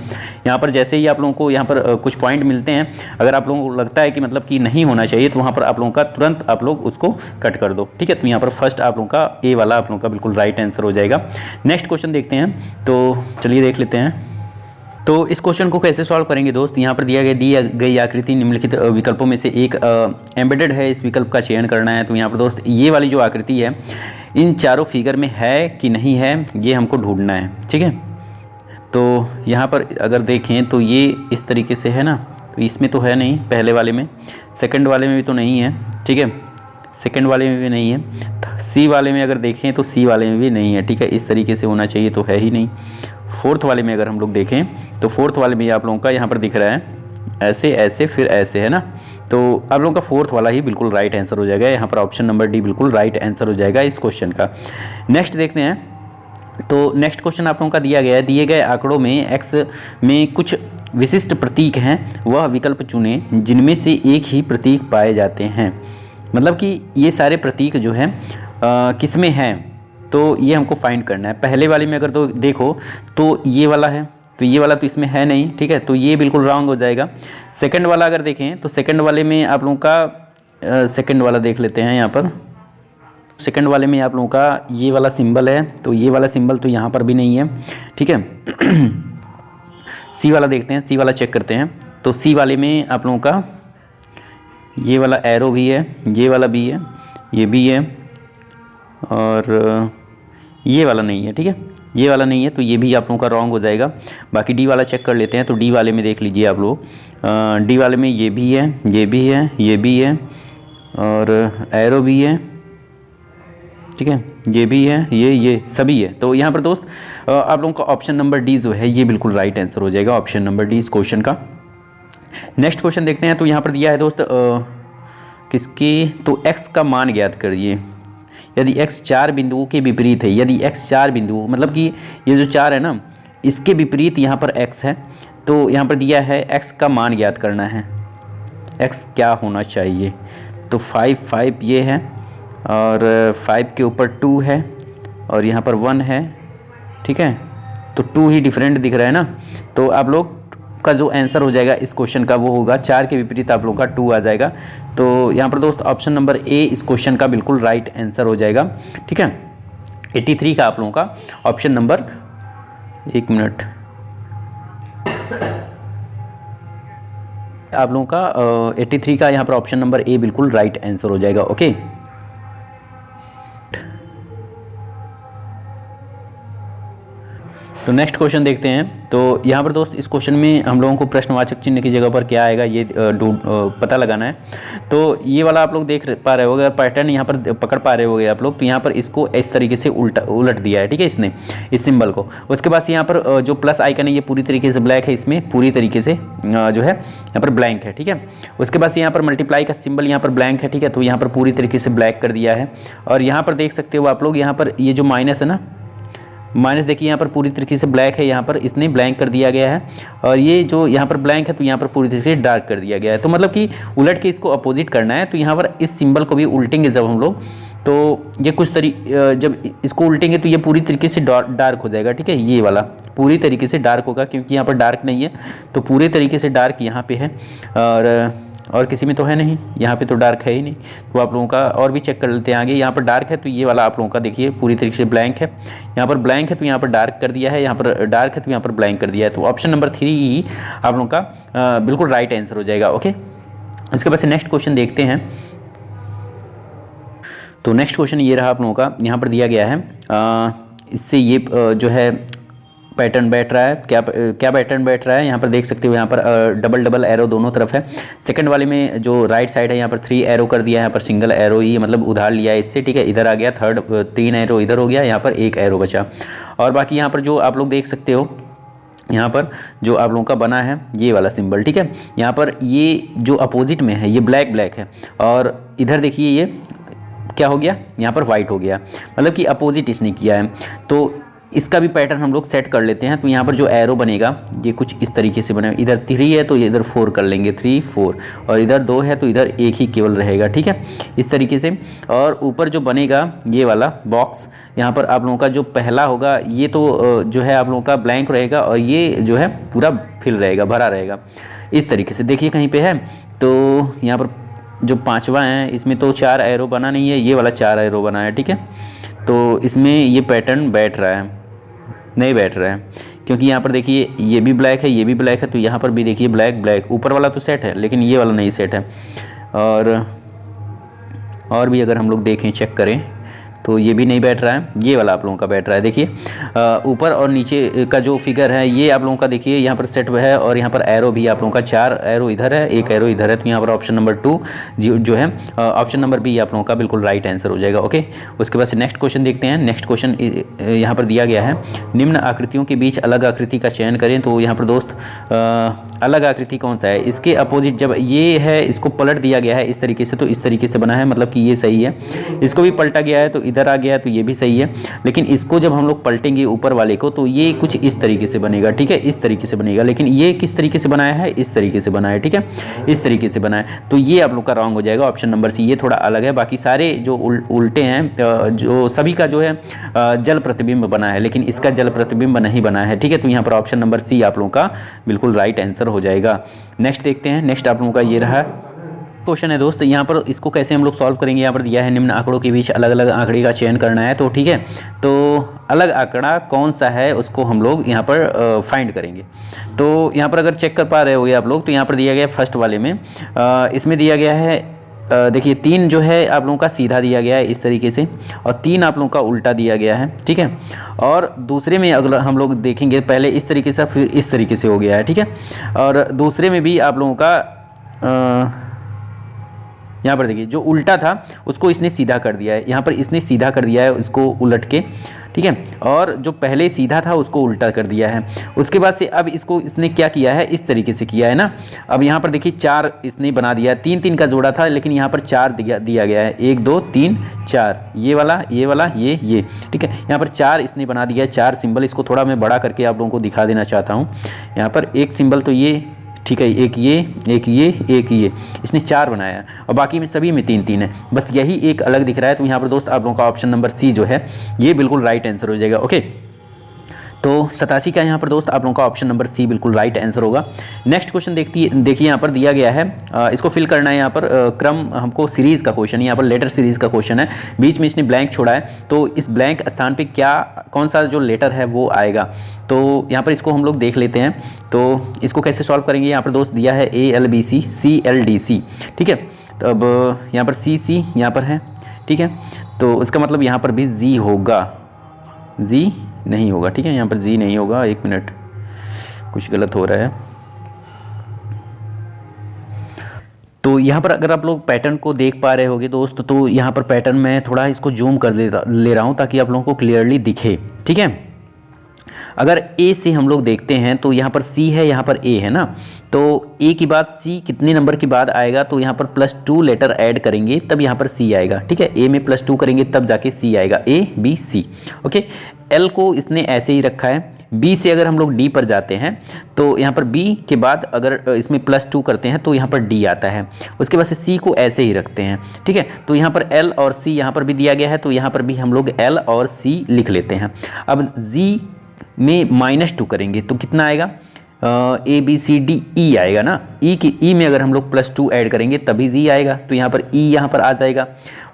यहाँ पर जैसे ही आप लोगों को यहाँ पर कुछ पॉइंट मिलते हैं, अगर आप लोगों को लगता है कि मतलब कि नहीं होना चाहिए तो वहाँ पर आप लोगों का तुरंत आप लोग उसको कट कर दो। ठीक है, तो यहाँ पर फर्स्ट आप लोगों का ए वाला आप लोगों का बिल्कुल राइट आंसर हो जाएगा। नेक्स्ट क्वेश्चन देखते हैं, तो चलिए देख लेते हैं। तो इस क्वेश्चन को कैसे सॉल्व करेंगे दोस्त, यहाँ पर दी गई आकृति निम्नलिखित विकल्पों में से एक एम्बेडेड है, इस विकल्प का चयन करना है। तो यहाँ पर दोस्त ये वाली जो आकृति है इन चारों फिगर में है कि नहीं है ये हमको ढूंढना है। ठीक है, तो यहाँ पर अगर देखें तो ये इस तरीके से है ना, तो इसमें तो है नहीं, पहले वाले में, सेकंड वाले में भी तो नहीं है, ठीक है, सेकंड वाले में भी नहीं है, सी वाले में अगर देखें तो सी वाले में भी नहीं है, ठीक है, इस तरीके से होना चाहिए, तो है ही नहीं। फोर्थ वाले में अगर हम लोग देखें तो फोर्थ वाले में आप लोगों का यहाँ पर दिख रहा है ऐसे ऐसे फिर ऐसे, है ना, तो आप लोगों का फोर्थ वाला ही बिल्कुल राइट आंसर हो जाएगा। यहाँ पर ऑप्शन नंबर डी बिल्कुल राइट आंसर हो जाएगा इस क्वेश्चन का। नेक्स्ट देखते हैं, तो नेक्स्ट क्वेश्चन आप लोगों का दिया गया है, दिए गए आंकड़ों में एक्स में कुछ विशिष्ट प्रतीक हैं, वह विकल्प चुनें जिनमें से एक ही प्रतीक पाए जाते हैं। मतलब कि ये सारे प्रतीक जो हैं किस में हैं, तो ये हमको फाइंड करना है। पहले वाले में अगर तो देखो तो ये वाला है, तो ये वाला तो इसमें है नहीं, ठीक है, तो ये बिल्कुल रॉन्ग हो जाएगा। सेकंड वाला अगर देखें तो सेकंड वाले में आप लोगों का सेकंड वाला देख लेते हैं यहाँ पर। सेकंड वाले में आप लोगों का ये वाला सिंबल है, तो ये वाला सिंबल तो यहाँ पर भी नहीं है, ठीक है। सी वाला देखते हैं, सी वाला चेक करते हैं, तो सी वाले में आप लोगों का ये वाला एरो भी है, ये वाला भी है, ये भी है, और ये वाला नहीं है, ठीक है, ये वाला नहीं है, तो ये भी आप लोगों का रॉन्ग हो जाएगा। बाकी डी वाला चेक कर लेते हैं, तो डी वाले में देख लीजिए आप लोग, डी वाले में ये भी है, ये भी है, ये भी है, और एरो भी है, ठीक है, ये भी है, ये सभी है। तो यहाँ पर दोस्त आप लोगों का ऑप्शन नंबर डी जो है ये बिल्कुल राइट आंसर हो जाएगा, ऑप्शन नंबर डी इस क्वेश्चन का। नेक्स्ट क्वेश्चन देखते हैं, तो यहाँ पर दिया है दोस्त किसकी, तो x का मान ज्ञात करिए यदि x 4 बिंदुओं के विपरीत है। यदि x 4 बिंदुओं मतलब कि ये जो 4 है ना, इसके विपरीत यहाँ पर x है, तो यहाँ पर दिया है x का मान ज्ञात करना है, x क्या होना चाहिए। तो 5 ये है, और 5 के ऊपर 2 है, और यहाँ पर 1 है, ठीक है, तो 2 ही डिफरेंट दिख रहा है ना, तो आप लोग का जो आंसर हो जाएगा इस क्वेश्चन का वो होगा 4 के विपरीत आप लोगों का 2 आ जाएगा। तो यहाँ पर दोस्त ऑप्शन नंबर ए इस क्वेश्चन का बिल्कुल राइट आंसर हो जाएगा, ठीक है। 83 का आप लोगों का ऑप्शन नंबर, एक मिनट, आप लोगों का 83 का यहाँ पर ऑप्शन नंबर ए बिल्कुल राइट आंसर हो जाएगा, ओके। तो नेक्स्ट क्वेश्चन देखते हैं, तो यहाँ पर दोस्त इस क्वेश्चन में हम लोगों को प्रश्नवाचक चिन्ह की जगह पर क्या आएगा ये पता लगाना है। तो ये वाला आप लोग देख पा रहे होगे, पैटर्न यहाँ पर पकड़ पा रहे होगे आप लोग, तो यहाँ पर इसको इस तरीके से उलट दिया है, ठीक है, इसने इस सिंबल को। उसके बाद यहाँ पर जो प्लस आइकन है ये पूरी तरीके से ब्लैक है, इसमें पूरी तरीके से जो है यहाँ पर ब्लैंक है, ठीक है। उसके बाद यहाँ पर मल्टीप्लाई का सिंबल यहाँ पर ब्लैंक है, ठीक है, तो यहाँ पर पूरी तरीके से ब्लैक कर दिया है। और यहाँ पर देख सकते हो आप लोग, यहाँ पर ये जो माइनस है ना, माइनस देखिए यहाँ पर पूरी तरीके से ब्लैक है, यहाँ पर इसने ब्लैंक कर दिया गया है, और ये जो यहाँ पर ब्लैंक है तो यहाँ पर पूरी तरीके से डार्क कर दिया गया है। तो मतलब कि उलट के इसको अपोजिट करना है, तो यहाँ पर इस सिंबल को भी उल्टेंगे जब हम लोग, तो ये कुछ जब इसको उल्टेंगे तो ये पूरी तरीके से डार्क हो जाएगा, ठीक है, ये वाला पूरी तरीके से डार्क होगा, क्योंकि यहाँ पर डार्क नहीं है, तो पूरे तरीके से डार्क यहाँ पे है, और किसी में तो है नहीं, यहाँ पे तो डार्क है ही नहीं। तो आप लोगों का और भी चेक कर लेते हैं आगे, यहाँ पर डार्क है तो ये वाला आप लोगों का देखिए पूरी तरीके से ब्लैंक है, यहाँ पर ब्लैंक है तो यहाँ पर डार्क कर दिया है, यहाँ पर डार्क है तो यहाँ पर ब्लैंक कर दिया है। तो ऑप्शन नंबर 3 ही आप लोगों का बिल्कुल राइट आंसर हो जाएगा, ओके। उसके बाद से नेक्स्ट क्वेश्चन देखते हैं, तो नेक्स्ट क्वेश्चन ये रहा आप लोगों का, यहाँ पर दिया गया है, इससे ये जो है पैटर्न बैठ रहा है, क्या पैटर्न बैठ रहा है, यहाँ पर देख सकते हो, यहाँ पर डबल एरो दोनों तरफ है। सेकंड वाले में जो राइट साइड है यहाँ पर 3 एरो कर दिया है, यहाँ पर सिंगल एरो ही मतलब उधार लिया है इससे, ठीक है, इधर आ गया, थर्ड 3 एरो इधर हो गया, यहाँ पर 1 एरो बचा। और बाकी यहाँ पर जो आप लोग देख सकते हो, यहाँ पर जो आप लोगों का बना है ये वाला सिंबल, ठीक है, यहाँ पर ये जो अपोजिट में है ये ब्लैक है, और इधर देखिए ये क्या हो गया, यहाँ पर वाइट हो गया, मतलब कि अपोजिट इसने किया है। तो इसका भी पैटर्न हम लोग सेट कर लेते हैं। तो यहाँ पर जो एरो बनेगा ये कुछ इस तरीके से बनेगा, इधर 3 है तो ये इधर 4 कर लेंगे, 3 4, और इधर 2 है तो इधर 1 ही केवल रहेगा, ठीक है, इस तरीके से। और ऊपर जो बनेगा ये वाला बॉक्स, यहाँ पर आप लोगों का जो पहला होगा ये तो जो है आप लोगों का ब्लैंक रहेगा, और ये जो है पूरा फिल रहेगा, भरा रहेगा, इस तरीके से। देखिए कहीं पे है तो यहाँ पर जो 5वां है इसमें तो 4 एरो बना नहीं है, ये वाला 4 एरो बना है, ठीक है। तो इसमें ये पैटर्न बैठ रहा है, नहीं बैठ रहा है, क्योंकि यहाँ पर देखिए ये भी ब्लैक है, ये भी ब्लैक है, तो यहाँ पर भी देखिए ब्लैक, ऊपर वाला तो सेट है लेकिन ये वाला नहीं सेट है। और भी अगर हम लोग देखें, चेक करें, तो ये भी नहीं बैठ रहा है, ये वाला आप लोगों का बैठ रहा है। देखिए ऊपर और नीचे का जो फिगर है ये आप लोगों का देखिए यहाँ पर सेट है, और यहाँ पर एरो भी आप लोगों का 4 एरो इधर है, 1 एरो इधर है। तो यहाँ पर ऑप्शन नंबर 2 जो है ऑप्शन नंबर बी आप लोगों का बिल्कुल राइट आंसर हो जाएगा। ओके, उसके बाद से नेक्स्ट क्वेश्चन देखते हैं। नेक्स्ट क्वेश्चन यहाँ पर दिया गया है, निम्न आकृतियों के बीच अलग आकृति का चयन करें। तो यहाँ पर दोस्त अलग आकृति कौन सा है, इसके अपोजिट जब ये है इसको पलट दिया गया है इस तरीके से, तो इस तरीके से बना है, मतलब कि ये सही है। इसको भी पलटा गया है तो इधर आ गया है, तो ये भी सही है। लेकिन इसको जब हम लोग पलटेंगे ऊपर वाले को तो ये कुछ इस तरीके से बनेगा, ठीक है, इस तरीके से बनेगा। लेकिन ये किस तरीके से बनाया है, इस तरीके से बनाया है, ठीक है, इस तरीके से बनाया है। तो ये आप लोग का रॉन्ग हो जाएगा, ऑप्शन नंबर सी, ये थोड़ा अलग है। बाकी सारे जो उल्टे हैं, जो सभी का जो है जल प्रतिबिंब बना है, लेकिन इसका जल प्रतिबिंब नहीं बना है, ठीक है। तो यहाँ पर ऑप्शन नंबर सी आप लोगों का बिल्कुल राइट आंसर हो जाएगा। नेक्स्ट देखते हैं। नेक्स्ट आप लोगों का ये रहा क्वेश्चन है दोस्त, यहाँ पर इसको कैसे हम लोग सॉल्व करेंगे। यहाँ पर दिया है निम्न आंकड़ों के बीच अलग अलग आंकड़े का चयन करना है, तो ठीक है, तो अलग आंकड़ा कौन सा है उसको हम लोग यहाँ पर फाइंड करेंगे। तो यहाँ पर अगर चेक कर पा रहे होगे आप लोग, तो यहाँ पर दिया गया है फर्स्ट वाले में, इसमें दिया गया है देखिए 3 जो है आप लोगों का सीधा दिया गया है इस तरीके से, और 3 आप लोगों का उल्टा दिया गया है, ठीक है। और दूसरे में अगर हम लोग देखेंगे, पहले इस तरीके से फिर इस तरीके से हो गया है, ठीक है। और दूसरे में भी आप लोगों का यहाँ पर देखिए जो उल्टा था उसको इसने सीधा कर दिया है, यहाँ पर इसने सीधा कर दिया है उसको उलट के, ठीक है। और जो पहले सीधा था उसको उल्टा कर दिया है। उसके बाद से अब इसको इसने क्या किया है, इस तरीके से किया है ना। अब यहाँ पर देखिए 4 इसने बना दिया, 3-3 का जोड़ा था, लेकिन यहाँ पर 4 दिया गया है, 1 2 3 4, ये वाला ये, ठीक है। यहाँ पर 4 इसने बना दिया है, 4 सिंबल। इसको थोड़ा मैं बड़ा करके आप लोगों को दिखा देना चाहता हूँ। यहाँ पर एक सिंबल तो ये, ठीक है, एक ये इसने 4 बनाया है, और बाकी में सभी में 3-3 है, बस यही एक अलग दिख रहा है। तो यहाँ पर दोस्त आप लोगों का ऑप्शन नंबर सी जो है ये बिल्कुल राइट आंसर हो जाएगा। ओके, तो 87 का यहाँ पर दोस्त आप लोगों का ऑप्शन नंबर सी बिल्कुल राइट आंसर होगा। नेक्स्ट क्वेश्चन देखिए यहाँ पर दिया गया है, इसको फिल करना है। यहाँ पर क्रम हमको सीरीज़ का क्वेश्चन, यहाँ पर लेटर सीरीज़ का क्वेश्चन है, बीच में इसने ब्लैंक छोड़ा है, तो इस ब्लैंक स्थान पे कौन सा जो लेटर है वो आएगा। तो यहाँ पर इसको हम लोग देख लेते हैं। तो इसको कैसे सॉल्व करेंगे, यहाँ पर दोस्त दिया है ALBC CLDC, ठीक है। तो अब यहाँ पर CC यहाँ पर है, ठीक है, तो इसका मतलब यहाँ पर भी जी होगा, जी नहीं होगा, ठीक है, यहाँ पर जी नहीं होगा। 1 मिनट, कुछ गलत हो रहा है। तो यहाँ पर अगर आप लोग पैटर्न को देख पा रहे होगे दोस्त, तो यहाँ पर पैटर्न मैं थोड़ा इसको जूम कर ले रहा हूँ ताकि आप लोगों को क्लियरली दिखे, ठीक है। अगर ए से हम लोग देखते हैं तो यहाँ पर सी है, यहाँ पर ए है ना, तो ए की बाद सी कितने नंबर के बाद आएगा, तो यहाँ पर +2 लेटर ऐड करेंगे तब यहाँ पर सी आएगा, ठीक है। ए में +2 करेंगे तब जाके सी आएगा, ABC, ओके। एल को इसने ऐसे ही रखा है। बी से अगर हम लोग डी पर जाते हैं तो यहाँ पर बी के बाद अगर इसमें +2 करते हैं तो यहाँ पर डी आता है। उसके बाद से सी को ऐसे ही रखते हैं, ठीक है। तो यहाँ पर एल और सी यहाँ पर भी दिया गया है, तो यहाँ पर भी हम लोग एल और सी लिख लेते हैं। अब जी में -2 करेंगे तो कितना आएगा, ABCDE आएगा ना। ई में अगर हम लोग +2 ऐड करेंगे तभी जी आएगा, तो यहाँ पर ई यहाँ पर आ जाएगा।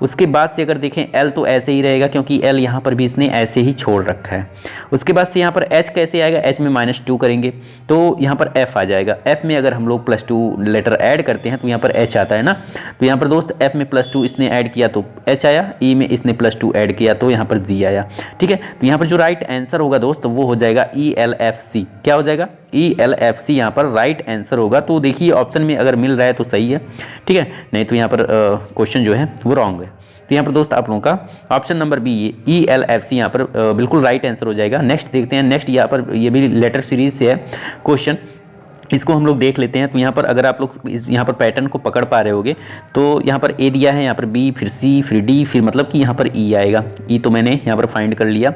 उसके बाद से अगर देखें एल तो ऐसे ही रहेगा क्योंकि एल यहाँ पर भी इसने ऐसे ही छोड़ रखा है। उसके बाद से यहाँ पर एच कैसे आएगा, एच में -2 करेंगे तो यहाँ पर एफ आ जाएगा। एफ में अगर हम लोग +2 लेटर ऐड करते हैं तो यहाँ पर एच आता है ना, तो यहाँ पर दोस्त एफ में +2 इसने ऐड किया तो एच आया, ई में इसने +2 ऐड किया तो यहाँ पर जी आया, ठीक है। तो यहाँ पर जो राइट आंसर होगा दोस्त वो हो जाएगा ELFC। क्या हो जाएगा, ELFC यहाँ पर राइट आंसर होगा। तो देखिए ऑप्शन में अगर मिल रहा है तो सही है, ठीक है, नहीं तो यहाँ पर क्वेश्चन जो है वो रॉन्ग है। तो यहाँ पर दोस्त आप लोगों का ऑप्शन नंबर बी ELFC यहाँ पर बिल्कुल राइट आंसर हो जाएगा। नेक्स्ट देखते हैं। नेक्स्ट यहाँ पर ये भी लेटर सीरीज से है क्वेश्चन, इसको हम लोग देख लेते हैं। तो यहाँ पर अगर आप लोग यहाँ पर पैटर्न को पकड़ पा रहे होगे तो यहाँ पर ए दिया है, यहाँ पर बी, फिर सी, फिर डी, फिर मतलब कि यहाँ पर ई आएगा। ई तो मैंने यहाँ पर फाइंड कर लिया।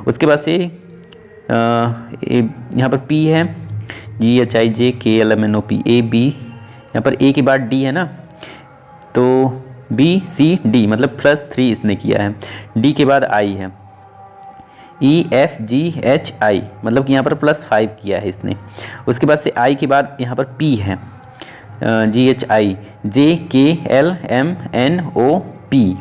उसके बाद से यहाँ पर पी है, GHIJKLMNOP, AB, यहाँ पर ए के बाद डी है ना, तो BCD मतलब +3 इसने किया है। डी के बाद आई है, EFGHI मतलब कि यहाँ पर +5 किया है इसने। उसके बाद से आई के बाद यहाँ पर P है, GHIJKLMNOP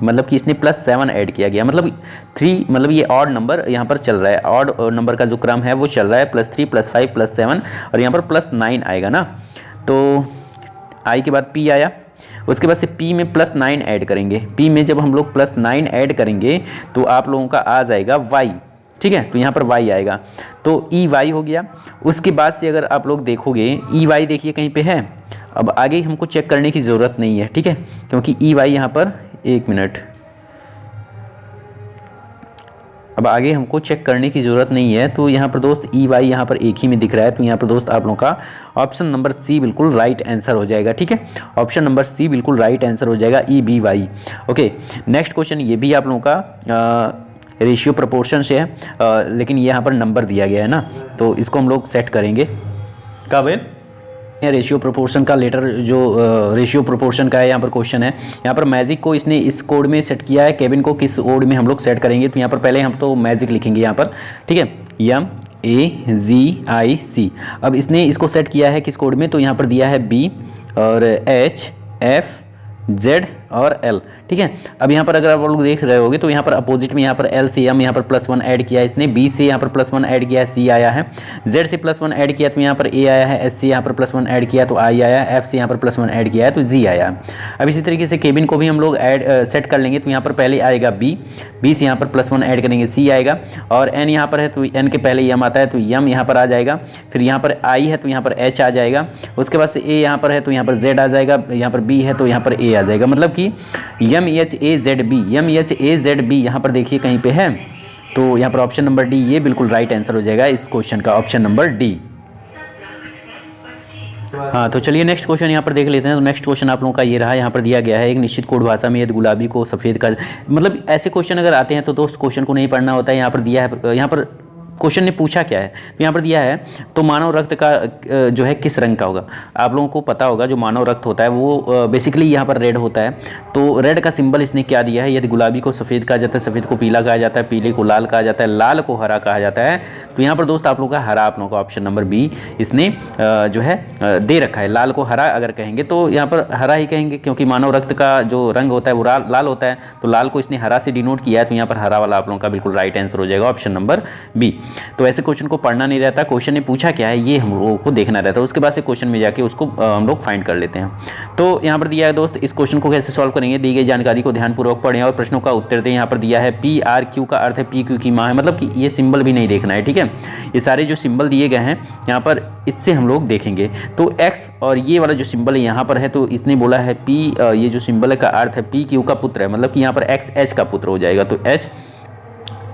मतलब कि इसने +7 ऐड किया गया, मतलब 3, मतलब ये ऑड नंबर यहाँ पर चल रहा है, ऑड नंबर का जो क्रम है वो चल रहा है, +3 +5 +7 और यहाँ पर +9 आएगा ना। तो आई के बाद P आया, उसके बाद से p में +9 ऐड करेंगे। p में जब हम लोग +9 ऐड करेंगे तो आप लोगों का आ जाएगा y, ठीक है। तो यहाँ पर y आएगा, तो ई वाई हो गया। उसके बाद से अगर आप लोग देखोगे ई वाई देखिए कहीं पे है, अब आगे हमको चेक करने की ज़रूरत नहीं है, ठीक है, क्योंकि ई वाई यहाँ पर, एक मिनट, अब आगे हमको चेक करने की ज़रूरत नहीं है। तो यहाँ पर दोस्त ई वाई यहाँ पर एक ही में दिख रहा है, तो यहाँ पर दोस्त आप लोगों का ऑप्शन नंबर सी बिल्कुल राइट आंसर हो जाएगा, ठीक है। ऑप्शन नंबर सी बिल्कुल राइट आंसर हो जाएगा, E B Y. Okay, next question ये भी आप लोगों का रेशियो प्रोपोर्शन से है, लेकिन ये यहाँ पर नंबर दिया गया है ना, तो इसको हम लोग सेट करेंगे। काबिल रेशियो प्रोपोर्शन का लेटर जो रेशियो प्रोपोर्शन का है यहाँ पर क्वेश्चन है। यहाँ पर मैजिक को इसने इस कोड में सेट किया है, केविन को किस कोड में हम लोग सेट करेंगे। तो यहाँ पर पहले हम तो मैजिक लिखेंगे यहाँ पर, ठीक है, MAZIC। अब इसने इसको सेट किया है किस कोड में, तो यहाँ पर दिया है B और H F Z और L, ठीक है। अब यहाँ पर अगर आप लोग देख रहे होगे तो यहाँ पर अपोजिट में यहाँ पर L से M यहाँ पर +1 ऐड किया है इसने, B से यहाँ पर +1 ऐड किया है, C आया है, Z से +1 ऐड किया तो यहाँ पर A आया है, S से यहाँ पर +1 ऐड किया तो I आया है, F से यहाँ पर +1 ऐड किया है तो G आया है। अब इसी तरीके से केबिन को भी हम लोग सेट कर लेंगे। तो यहाँ पर पहले आएगा B से यहाँ पर +1 ऐड करेंगे, C आएगा, और N यहाँ पर है तो N के पहले M आता है तो M यहाँ पर आ जाएगा। फिर यहाँ पर I है तो यहाँ पर H आ जाएगा। उसके बाद से A यहाँ पर है तो यहाँ पर Z आ जाएगा, यहाँ पर B है तो यहाँ पर A आ जाएगा। मतलब कि MHAZB यहाँ पर देखिए कहीं पे है, तो यहाँ पर ऑप्शन नंबर डी ये बिल्कुल राइट आंसर हो जाएगा इस क्वेश्चन का, ऑप्शन नंबर डी। हाँ, तो चलिए नेक्स्ट क्वेश्चन यहाँ पर देख लेते हैं। तो नेक्स्ट क्वेश्चन आप लोगों का ये रहा, यहाँ पर दिया गया है एक निश्चित कोड भाषा में यदि गुलाबी को सफ़ेद का, मतलब ऐसे क्वेश्चन अगर आते हैं तो दोस्त क्वेश्चन को नहीं पढ़ना होता है। यहाँ पर दिया है, यहाँ पर क्वेश्चन ने पूछा क्या है, तो यहाँ पर दिया है तो मानव रक्त का जो है किस रंग का होगा। आप लोगों को पता होगा जो मानव रक्त होता है वो बेसिकली यहाँ पर रेड होता है। तो रेड का सिंबल इसने क्या दिया है, यदि गुलाबी को सफ़ेद कहा जाता है, सफ़ेद को पीला कहा जाता है, पीले को लाल कहा जाता है, लाल को हरा कहा जाता है। तो यहाँ पर दोस्त आप लोगों का हरा, आप लोगों का ऑप्शन नंबर बी इसने जो है दे रखा है। लाल को हरा अगर कहेंगे तो यहाँ पर हरा ही कहेंगे, क्योंकि मानव रक्त का जो रंग होता है वो लाल होता है, तो लाल को इसने हरा से डिनोट किया है। तो यहाँ पर हरा वाला आप लोगों का बिल्कुल राइट आंसर हो जाएगा, ऑप्शन नंबर बी। तो ऐसे क्वेश्चन को पढ़ना नहीं रहता, क्वेश्चन ने पूछा क्या है ये हम लोगों को देखना रहता है, उसके बाद से क्वेश्चन में जाके उसको हम लोग फाइंड कर लेते हैं। तो यहाँ पर दिया है दोस्त, इस क्वेश्चन को कैसे सॉल्व करेंगे, दी गई जानकारी को ध्यानपूर्वक पढ़ें और प्रश्नों का उत्तर दें। यहाँ पर दिया है PRQ का अर्थ है PQ की माँ है, मतलब कि ये सिंबल भी नहीं देखना है, ठीक है। ये सारे जो सिंबल दिए गए हैं यहाँ पर इससे हम लोग देखेंगे। तो X और ये वाला जो सिंबल है यहाँ पर है, तो इसने बोला है P, ये जो सिंबल का अर्थ है PQ का पुत्र है, मतलब कि यहाँ पर X H का पुत्र हो जाएगा। तो H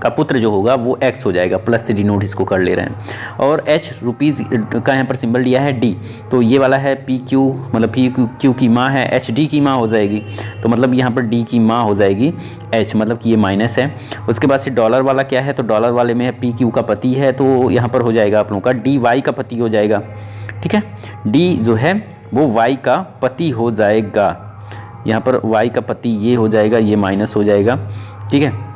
का पुत्र जो होगा वो x हो जाएगा, प्लस से डिनोट इसको कर ले रहे हैं। और h रुपीज़ का यहाँ पर सिंबल दिया है d, तो ये वाला है PQ, मतलब PQ की माँ है, HD की माँ हो जाएगी, तो मतलब यहाँ पर d की माँ हो जाएगी h, मतलब कि ये माइनस है। उसके बाद से डॉलर वाला क्या है, तो डॉलर वाले में है PQ का पति है, तो यहाँ पर हो जाएगा आप लोगों का dy का पति हो जाएगा, ठीक है। d जो है वो y का पति हो जाएगा, यहाँ पर y का पति ये हो जाएगा, ये माइनस हो जाएगा, ठीक है।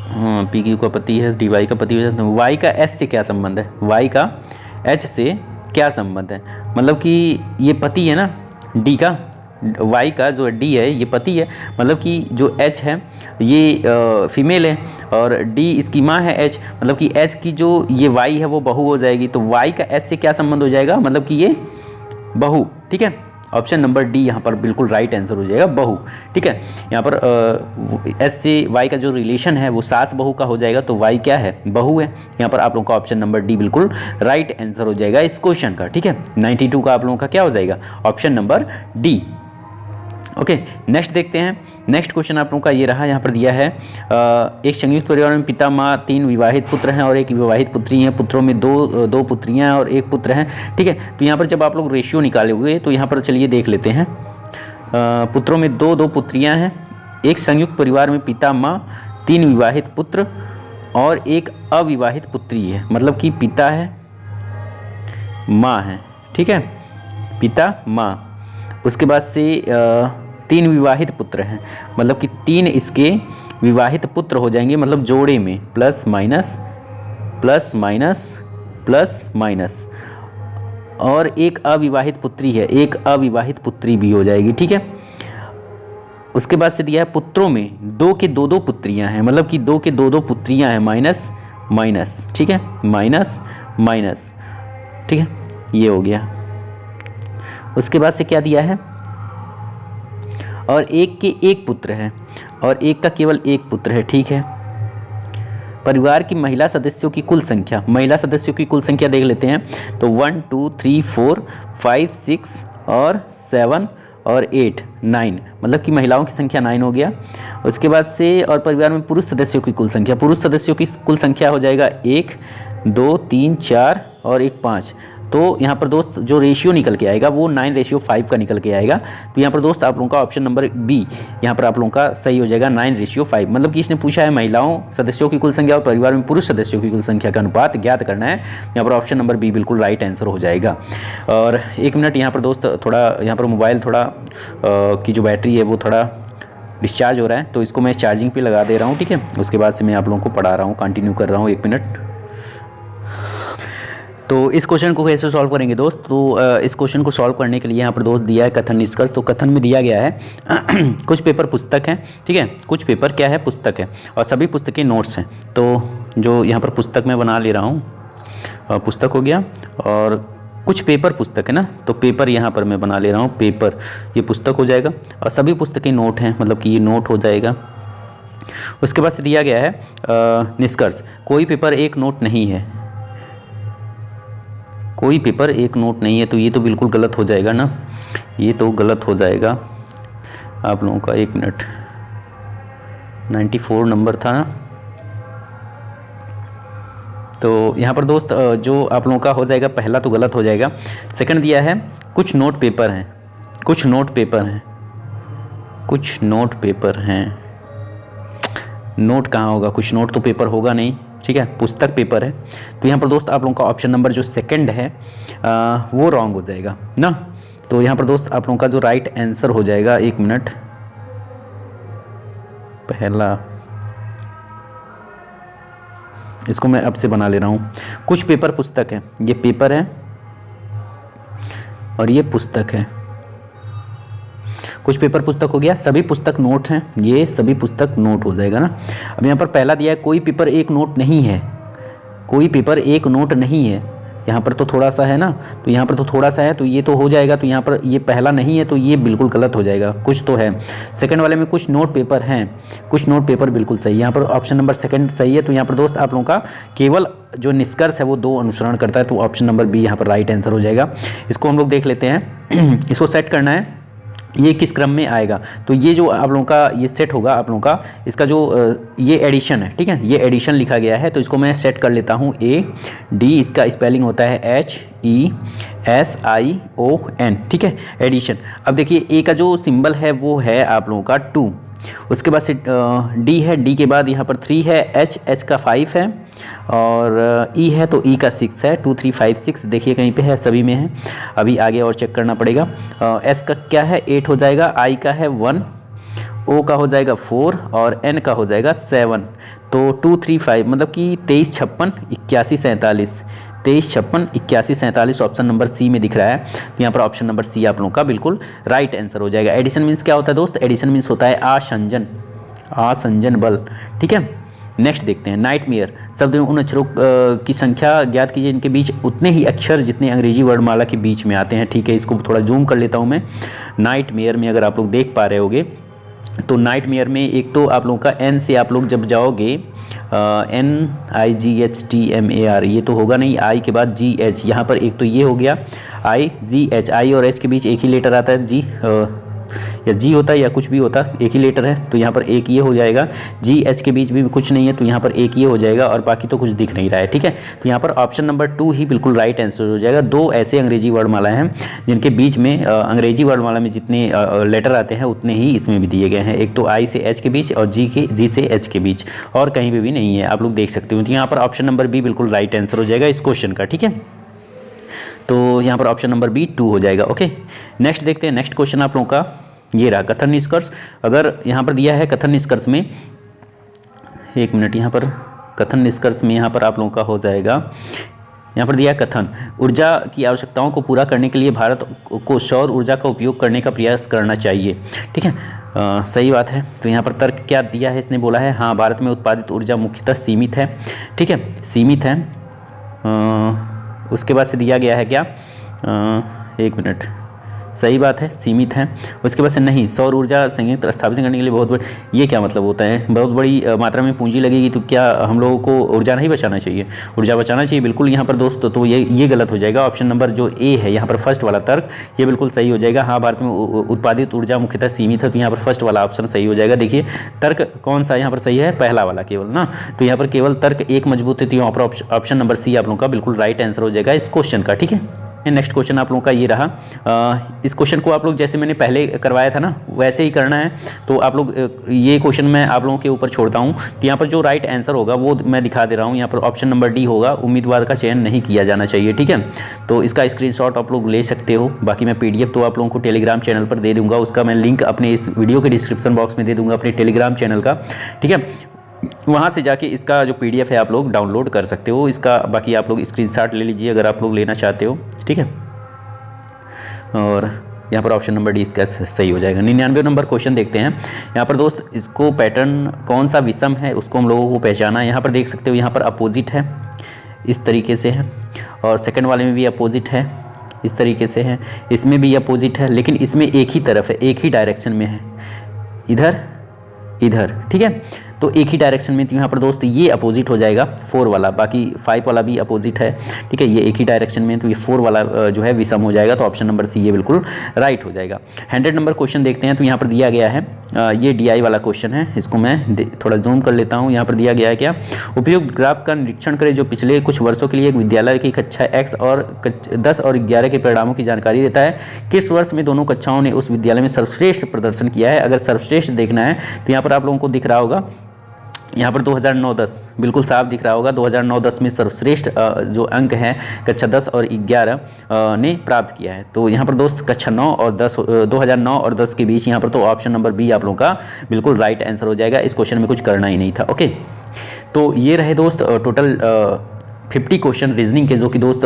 हाँ, पी क्यू का पति है, डी वाई का पति हो जाता है। वाई का एस से क्या संबंध है, वाई का एच से क्या संबंध है, मतलब कि ये पति है ना डी का, वाई का जो डी है ये पति है, मतलब कि जो एच है ये फीमेल है और डी इसकी माँ है एच, मतलब कि एच की जो ये वाई है वो बहू हो जाएगी। तो वाई का एस से क्या संबंध हो जाएगा, मतलब कि ये बहू, ठीक है। ऑप्शन नंबर डी यहाँ पर बिल्कुल राइट आंसर हो जाएगा, बहू, ठीक है। यहाँ पर एस से वाई का जो रिलेशन है वो सास बहू का हो जाएगा, तो वाई क्या है, बहू है। यहाँ पर आप लोगों का ऑप्शन नंबर डी बिल्कुल राइट आंसर हो जाएगा इस क्वेश्चन का, ठीक है। 92 का आप लोगों का क्या हो जाएगा, option number D. Okay, next देखते हैं। नेक्स्ट क्वेश्चन आप लोगों का ये रहा, यहाँ पर दिया है एक संयुक्त परिवार में पिता माँ 3 विवाहित पुत्र हैं और एक विवाहित पुत्री हैं। पुत्रों में दो पुत्रियां और एक पुत्र हैं, ठीक है। तो यहाँ पर जब आप लोग रेशियो निकालोगे तो यहाँ पर चलिए देख लेते हैं। पुत्रों में दो पुत्रियां हैं, एक संयुक्त परिवार में पिता माँ 3 विवाहित पुत्र और एक अविवाहित पुत्री है, मतलब कि पिता है माँ है, ठीक है, पिता माँ। उसके बाद से 3 विवाहित पुत्र हैं, मतलब कि 3 इसके विवाहित पुत्र हो जाएंगे, मतलब जोड़े में plus minus plus minus plus minus, और एक अविवाहित पुत्री है, एक अविवाहित पुत्री भी हो जाएगी, ठीक है। उसके बाद से दिया है पुत्रों में 2 के 2 पुत्रियां हैं, मतलब कि 2 के 2 पुत्रियां हैं, माइनस माइनस, ठीक है, माइनस माइनस, ठीक है, ये हो गया। उसके बाद से क्या दिया है, और एक के एक पुत्र है और एक का केवल एक पुत्र है, ठीक है। परिवार की महिला सदस्यों की कुल संख्या, महिला सदस्यों की कुल संख्या देख लेते हैं। तो 1 2 3 4 5 6 और 7 और 8 9, मतलब कि महिलाओं की संख्या 9 हो गया। उसके बाद से और परिवार में पुरुष सदस्यों की कुल संख्या, पुरुष सदस्यों की कुल संख्या हो जाएगा 1 2 3 4 और 1 5। तो यहाँ पर दोस्त जो रेशियो निकल के आएगा वो 9:5 का निकल के आएगा। तो यहाँ पर दोस्त आप लोगों का ऑप्शन नंबर बी यहाँ पर आप लोगों का सही हो जाएगा 9:5। मतलब कि इसने पूछा है महिलाओं सदस्यों की कुल संख्या और परिवार में पुरुष सदस्यों की कुल संख्या का अनुपात ज्ञात करना है। यहाँ पर ऑप्शन नंबर बी बिल्कुल राइट आंसर हो जाएगा। और 1 मिनट यहाँ पर दोस्त थोड़ा यहाँ पर मोबाइल थोड़ा की जो बैटरी है वो थोड़ा डिस्चार्ज हो रहा है, तो इसको मैं चार्जिंग पे लगा दे रहा हूँ, ठीक है। उसके बाद से मैं आप लोगों को पढ़ा रहा हूँ, कंटिन्यू कर रहा हूँ। 1 मिनट। तो इस क्वेश्चन को कैसे सॉल्व करेंगे दोस्त? तो इस क्वेश्चन को सॉल्व करने के लिए यहाँ पर दोस्त दिया है कथन निष्कर्ष। तो कथन में दिया गया है कुछ पेपर पुस्तक हैं, ठीक है, कुछ पेपर क्या है, पुस्तक है, और सभी पुस्तकें नोट्स हैं। तो जो यहाँ पर पुस्तक मैं बना ले रहा हूँ, पुस्तक हो गया, और कुछ पेपर पुस्तक है ना, तो पेपर यहाँ पर मैं बना ले रहा हूँ, पेपर ये पुस्तक हो जाएगा, और सभी पुस्तकें नोट हैं, मतलब कि ये नोट हो जाएगा। उसके बाद से दिया गया है निष्कर्ष, कोई पेपर एक नोट नहीं है, कोई पेपर एक नोट नहीं है। तो ये तो बिल्कुल गलत हो जाएगा ना, ये तो गलत हो जाएगा आप लोगों का। 1 मिनट, 94 नंबर था ना। तो यहाँ पर दोस्त जो आप लोगों का हो जाएगा, पहला तो गलत हो जाएगा। सेकंड दिया है कुछ नोट पेपर हैं, कुछ नोट पेपर हैं, कुछ नोट पेपर हैं, नोट कहाँ होगा, कुछ नोट तो पेपर होगा नहीं, ठीक है, पुस्तक पेपर है। तो यहाँ पर दोस्त आप लोगों का ऑप्शन नंबर जो सेकंड है वो रॉन्ग हो जाएगा ना। तो यहाँ पर दोस्त आप लोगों का जो राइट आंसर हो जाएगा, 1 मिनट, पहला, इसको मैं अब से बना ले रहा हूँ। कुछ पेपर पुस्तक है, ये पेपर है और ये पुस्तक है। कुछ पेपर पुस्तक हो गया, सभी पुस्तक नोट हैं, ये सभी पुस्तक नोट हो जाएगा ना। अब यहाँ पर पहला दिया है कोई पेपर एक नोट नहीं है, कोई पेपर एक नोट नहीं है, यहाँ पर तो थोड़ा सा है ना, तो यहाँ पर तो थोड़ा सा है, तो ये तो हो जाएगा। तो यहाँ पर ये पहला नहीं है, तो ये बिल्कुल गलत हो जाएगा, कुछ तो है। सेकंड वाले में कुछ नोट पेपर हैं, कुछ नोट पेपर बिल्कुल सही, यहाँ पर ऑप्शन नंबर सेकंड सही है। तो यहाँ पर दोस्त आप लोगों का केवल जो निष्कर्ष है वो 2 अनुसरण करता है, तो ऑप्शन नंबर बी यहाँ पर राइट आंसर हो जाएगा। इसको हम लोग देख लेते हैं, इसको सेट करना है, ये किस क्रम में आएगा। तो ये जो आप लोगों का ये सेट होगा, आप लोगों का इसका जो ये एडिशन है, ठीक है, ये एडिशन लिखा गया है, तो इसको मैं सेट कर लेता हूँ। AD, इसका स्पेलिंग होता है HESION, ठीक है, एडिशन। अब देखिए ए का जो सिंबल है वो है आप लोगों का 2, उसके बाद से D है, D के बाद यहाँ पर 3 है, H का 5 है, और E है तो E का 6 है, 2 3 5 6 देखिए कहीं पे है, सभी में है, अभी आगे और चेक करना पड़ेगा। S का क्या है, 8 हो जाएगा, I का है 1, O का हो जाएगा 4 और N का हो जाएगा 7। तो 2 3 5 मतलब कि 23 56 81 47, 23 56 81 47 ऑप्शन नंबर सी में दिख रहा है। तो यहाँ पर ऑप्शन नंबर सी आप लोगों का बिल्कुल राइट आंसर हो जाएगा। एडिशन मीन्स क्या होता है दोस्त? एडिशन मीन्स होता है आसंजन, आसंजन बल, ठीक है। नेक्स्ट देखते हैं, नाइटमेयर शब्द में उन अक्षरों की संख्या ज्ञात कीजिए इनके बीच उतने ही अक्षर जितने अंग्रेजी वर्णमाला के बीच में आते हैं, ठीक है। इसको थोड़ा जूम कर लेता हूँ मैं। नाइटमेयर में अगर आप लोग देख पा रहे होगे तो नाइटमेयर में एक तो आप लोगों का एन से आप लोग जब जाओगे NIGHTMAR, ये तो होगा नहीं, आई के बाद GH, यहाँ पर एक तो ये हो गया IGH, आई और एच के बीच एक ही लेटर आता है, जी या जी होता है या कुछ भी होता है, एक ही लेटर है, तो यहाँ पर एक ये हो जाएगा। GH के बीच भी कुछ नहीं है तो यहाँ पर एक ये हो जाएगा और बाकी तो कुछ दिख नहीं रहा है, ठीक है। तो यहाँ पर ऑप्शन नंबर 2 ही बिल्कुल राइट आंसर हो जाएगा। 2 ऐसे अंग्रेजी वर्णमालाएं हैं जिनके बीच में अंग्रेजी वर्णमाला में जितने लेटर आते हैं उतने ही इसमें भी दिए गए हैं। एक तो आई से एच के बीच और जी से एच के बीच, और कहीं पर भी नहीं है, आप लोग देख सकते हो। तो यहाँ पर ऑप्शन नंबर बी बिल्कुल राइट आंसर हो जाएगा इस क्वेश्चन का, ठीक है। तो यहाँ पर ऑप्शन नंबर बी 2 हो जाएगा, ओके। नेक्स्ट देखते हैं, नेक्स्ट क्वेश्चन आप लोगों का ये रहा, कथन निष्कर्ष। अगर यहाँ पर दिया है कथन निष्कर्ष में, एक मिनट, यहाँ पर कथन निष्कर्ष में यहाँ पर आप लोगों का हो जाएगा, यहाँ पर दिया है कथन, ऊर्जा की आवश्यकताओं को पूरा करने के लिए भारत को सौर ऊर्जा का उपयोग करने का प्रयास करना चाहिए, ठीक है। सही बात है। तो यहाँ पर तर्क क्या दिया है, इसने बोला है हाँ भारत में उत्पादित ऊर्जा मुख्यतः सीमित है, ठीक है, सीमित है। उसके बाद से दिया गया है क्या, एक मिनट, सही बात है, सीमित है। उसके बाद से नहीं, सौर ऊर्जा संयंत्र स्थापित करने के लिए बहुत बड़ी, ये क्या मतलब होता है, बहुत बड़ी मात्रा में पूंजी लगेगी तो क्या हम लोगों को ऊर्जा नहीं बचाना चाहिए? ऊर्जा बचाना चाहिए बिल्कुल यहाँ पर दोस्त। तो ये गलत हो जाएगा। ऑप्शन नंबर जो ए है यहाँ पर फर्स्ट वाला तर्क, ये बिल्कुल सही हो जाएगा। हाँ, भारत में उत्पादित ऊर्जा मुख्यतः सीमित है, तो यहाँ पर फर्स्ट वाला ऑप्शन सही हो जाएगा। देखिए तर्क कौन सा यहाँ पर सही है, पहला वाला केवल ना, तो यहाँ पर केवल तर्क एक मजबूत है, तो यहाँ पर ऑप्शन नंबर सी आप लोगों का बिल्कुल राइट आंसर हो जाएगा इस क्वेश्चन का। ठीक है, नेक्स्ट क्वेश्चन आप लोगों का ये रहा। इस क्वेश्चन को आप लोग जैसे मैंने पहले करवाया था ना वैसे ही करना है। तो आप लोग ये क्वेश्चन मैं आप लोगों के ऊपर छोड़ता हूँ। तो यहाँ पर जो राइट आंसर होगा वो मैं दिखा दे रहा हूँ। यहाँ पर ऑप्शन नंबर डी होगा, उम्मीदवार का चयन नहीं किया जाना चाहिए। ठीक है, तो इसका स्क्रीनशॉट आप लोग ले सकते हो। बाकी मैं PDF तो आप लोगों को टेलीग्राम चैनल पर दे दूंगा, उसका मैं लिंक अपने इस वीडियो के डिस्क्रिप्शन बॉक्स में दे दूंगा, अपने टेलीग्राम चैनल का। ठीक है, वहाँ से जाके इसका जो PDF है आप लोग डाउनलोड कर सकते हो इसका। बाकी आप लोग स्क्रीनशॉट ले लीजिए अगर आप लोग लेना चाहते हो। ठीक है, और यहाँ पर ऑप्शन नंबर डी इसका सही हो जाएगा। 99 नंबर क्वेश्चन देखते हैं। यहाँ पर दोस्त इसको पैटर्न कौन सा विषम है उसको हम लोगों को पहचाना है। यहाँ पर देख सकते हो, यहाँ पर अपोजिट है, इस तरीके से है, और सेकंड वाले में भी अपोजिट है, इस तरीके से है, इसमें भी अपोजिट है, लेकिन इसमें एक ही तरफ है, एक ही डायरेक्शन में है, इधर इधर। ठीक है, तो एक ही डायरेक्शन में, तो यहाँ पर दोस्त ये अपोजिट हो जाएगा 4 वाला, बाकी 5 वाला भी अपोजिट है। ठीक है, ये एक ही डायरेक्शन में, तो ये 4 वाला जो है विषम हो जाएगा। तो ऑप्शन नंबर सी ये बिल्कुल राइट हो जाएगा। 100 नंबर क्वेश्चन देखते हैं। तो यहाँ पर दिया गया है, ये DI वाला क्वेश्चन है, इसको मैं थोड़ा जूम कर लेता हूँ। यहाँ पर दिया गया है क्या, उपयुक्त ग्राफ का निरीक्षण करें जो पिछले कुछ वर्षों के लिए एक विद्यालय की कक्षा X और 10 और 11 के परिणामों की जानकारी देता है। किस वर्ष में दोनों कक्षाओं ने उस विद्यालय में सर्वश्रेष्ठ प्रदर्शन किया है? अगर सर्वश्रेष्ठ देखना है तो यहाँ पर आप लोगों को दिख रहा होगा, यहाँ पर 2009-10 बिल्कुल साफ दिख रहा होगा। 2009-10 में सर्वश्रेष्ठ जो अंक हैं कक्षा 10 और 11 ने प्राप्त किया है। तो यहाँ पर दोस्त कक्षा 9 और 10, 2009 और 10 के बीच, यहाँ पर तो ऑप्शन नंबर बी आप लोगों का बिल्कुल राइट आंसर हो जाएगा। इस क्वेश्चन में कुछ करना ही नहीं था। ओके, तो ये रहे दोस्त टोटल 50 क्वेश्चन रीजनिंग के, जो कि दोस्त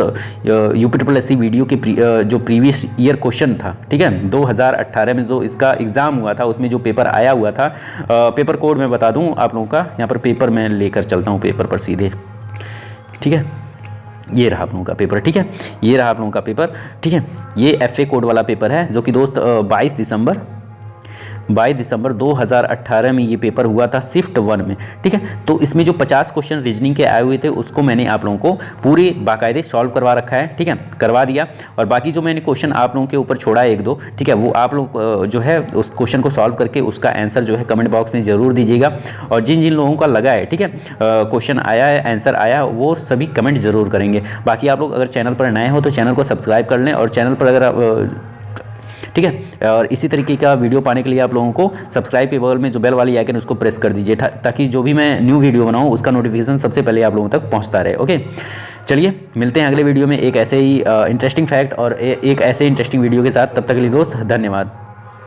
UPSSC वीडियो के जो प्रीवियस ईयर क्वेश्चन था। ठीक है, 2018 में जो इसका एग्ज़ाम हुआ था उसमें जो पेपर आया हुआ था, पेपर कोड मैं बता दूं आप लोगों का। यहाँ पर पेपर मैं लेकर चलता हूँ पेपर पर सीधे। ठीक है, ये रहा आप लोगों का पेपर। ठीक है, ये रहा आप लोगों का पेपर। ठीक है, ये FA कोड वाला पेपर है, जो कि दोस्त 22 दिसंबर 2018 में ये पेपर हुआ था शिफ्ट 1 में। ठीक है, तो इसमें जो 50 क्वेश्चन रीजनिंग के आए हुए थे उसको मैंने आप लोगों को पूरे बाकायदे सॉल्व करवा रखा है। ठीक है, करवा दिया। और बाकी जो मैंने क्वेश्चन आप लोगों के ऊपर छोड़ा एक दो, ठीक है, वो आप लोग जो है उस क्वेश्चन को सॉल्व करके उसका आंसर जो है कमेंट बॉक्स में ज़रूर दीजिएगा। और जिन जिन लोगों का लगा है, ठीक है, क्वेश्चन आया है, आंसर आया, वो सभी कमेंट ज़रूर करेंगे। बाकी आप लोग अगर चैनल पर नए हो तो चैनल को सब्सक्राइब कर लें, और चैनल पर अगर ठीक है, और इसी तरीके का वीडियो पाने के लिए आप लोगों को सब्सक्राइब के बगल में जो बेल वाली आइकन उसको प्रेस कर दीजिए, ताकि जो भी मैं न्यू वीडियो बनाऊं उसका नोटिफिकेशन सबसे पहले आप लोगों तक पहुंचता रहे। ओके, चलिए मिलते हैं अगले वीडियो में एक ऐसे ही इंटरेस्टिंग फैक्ट और एक ऐसे इंटरेस्टिंग वीडियो के साथ। तब तक के लिए दोस्त धन्यवाद।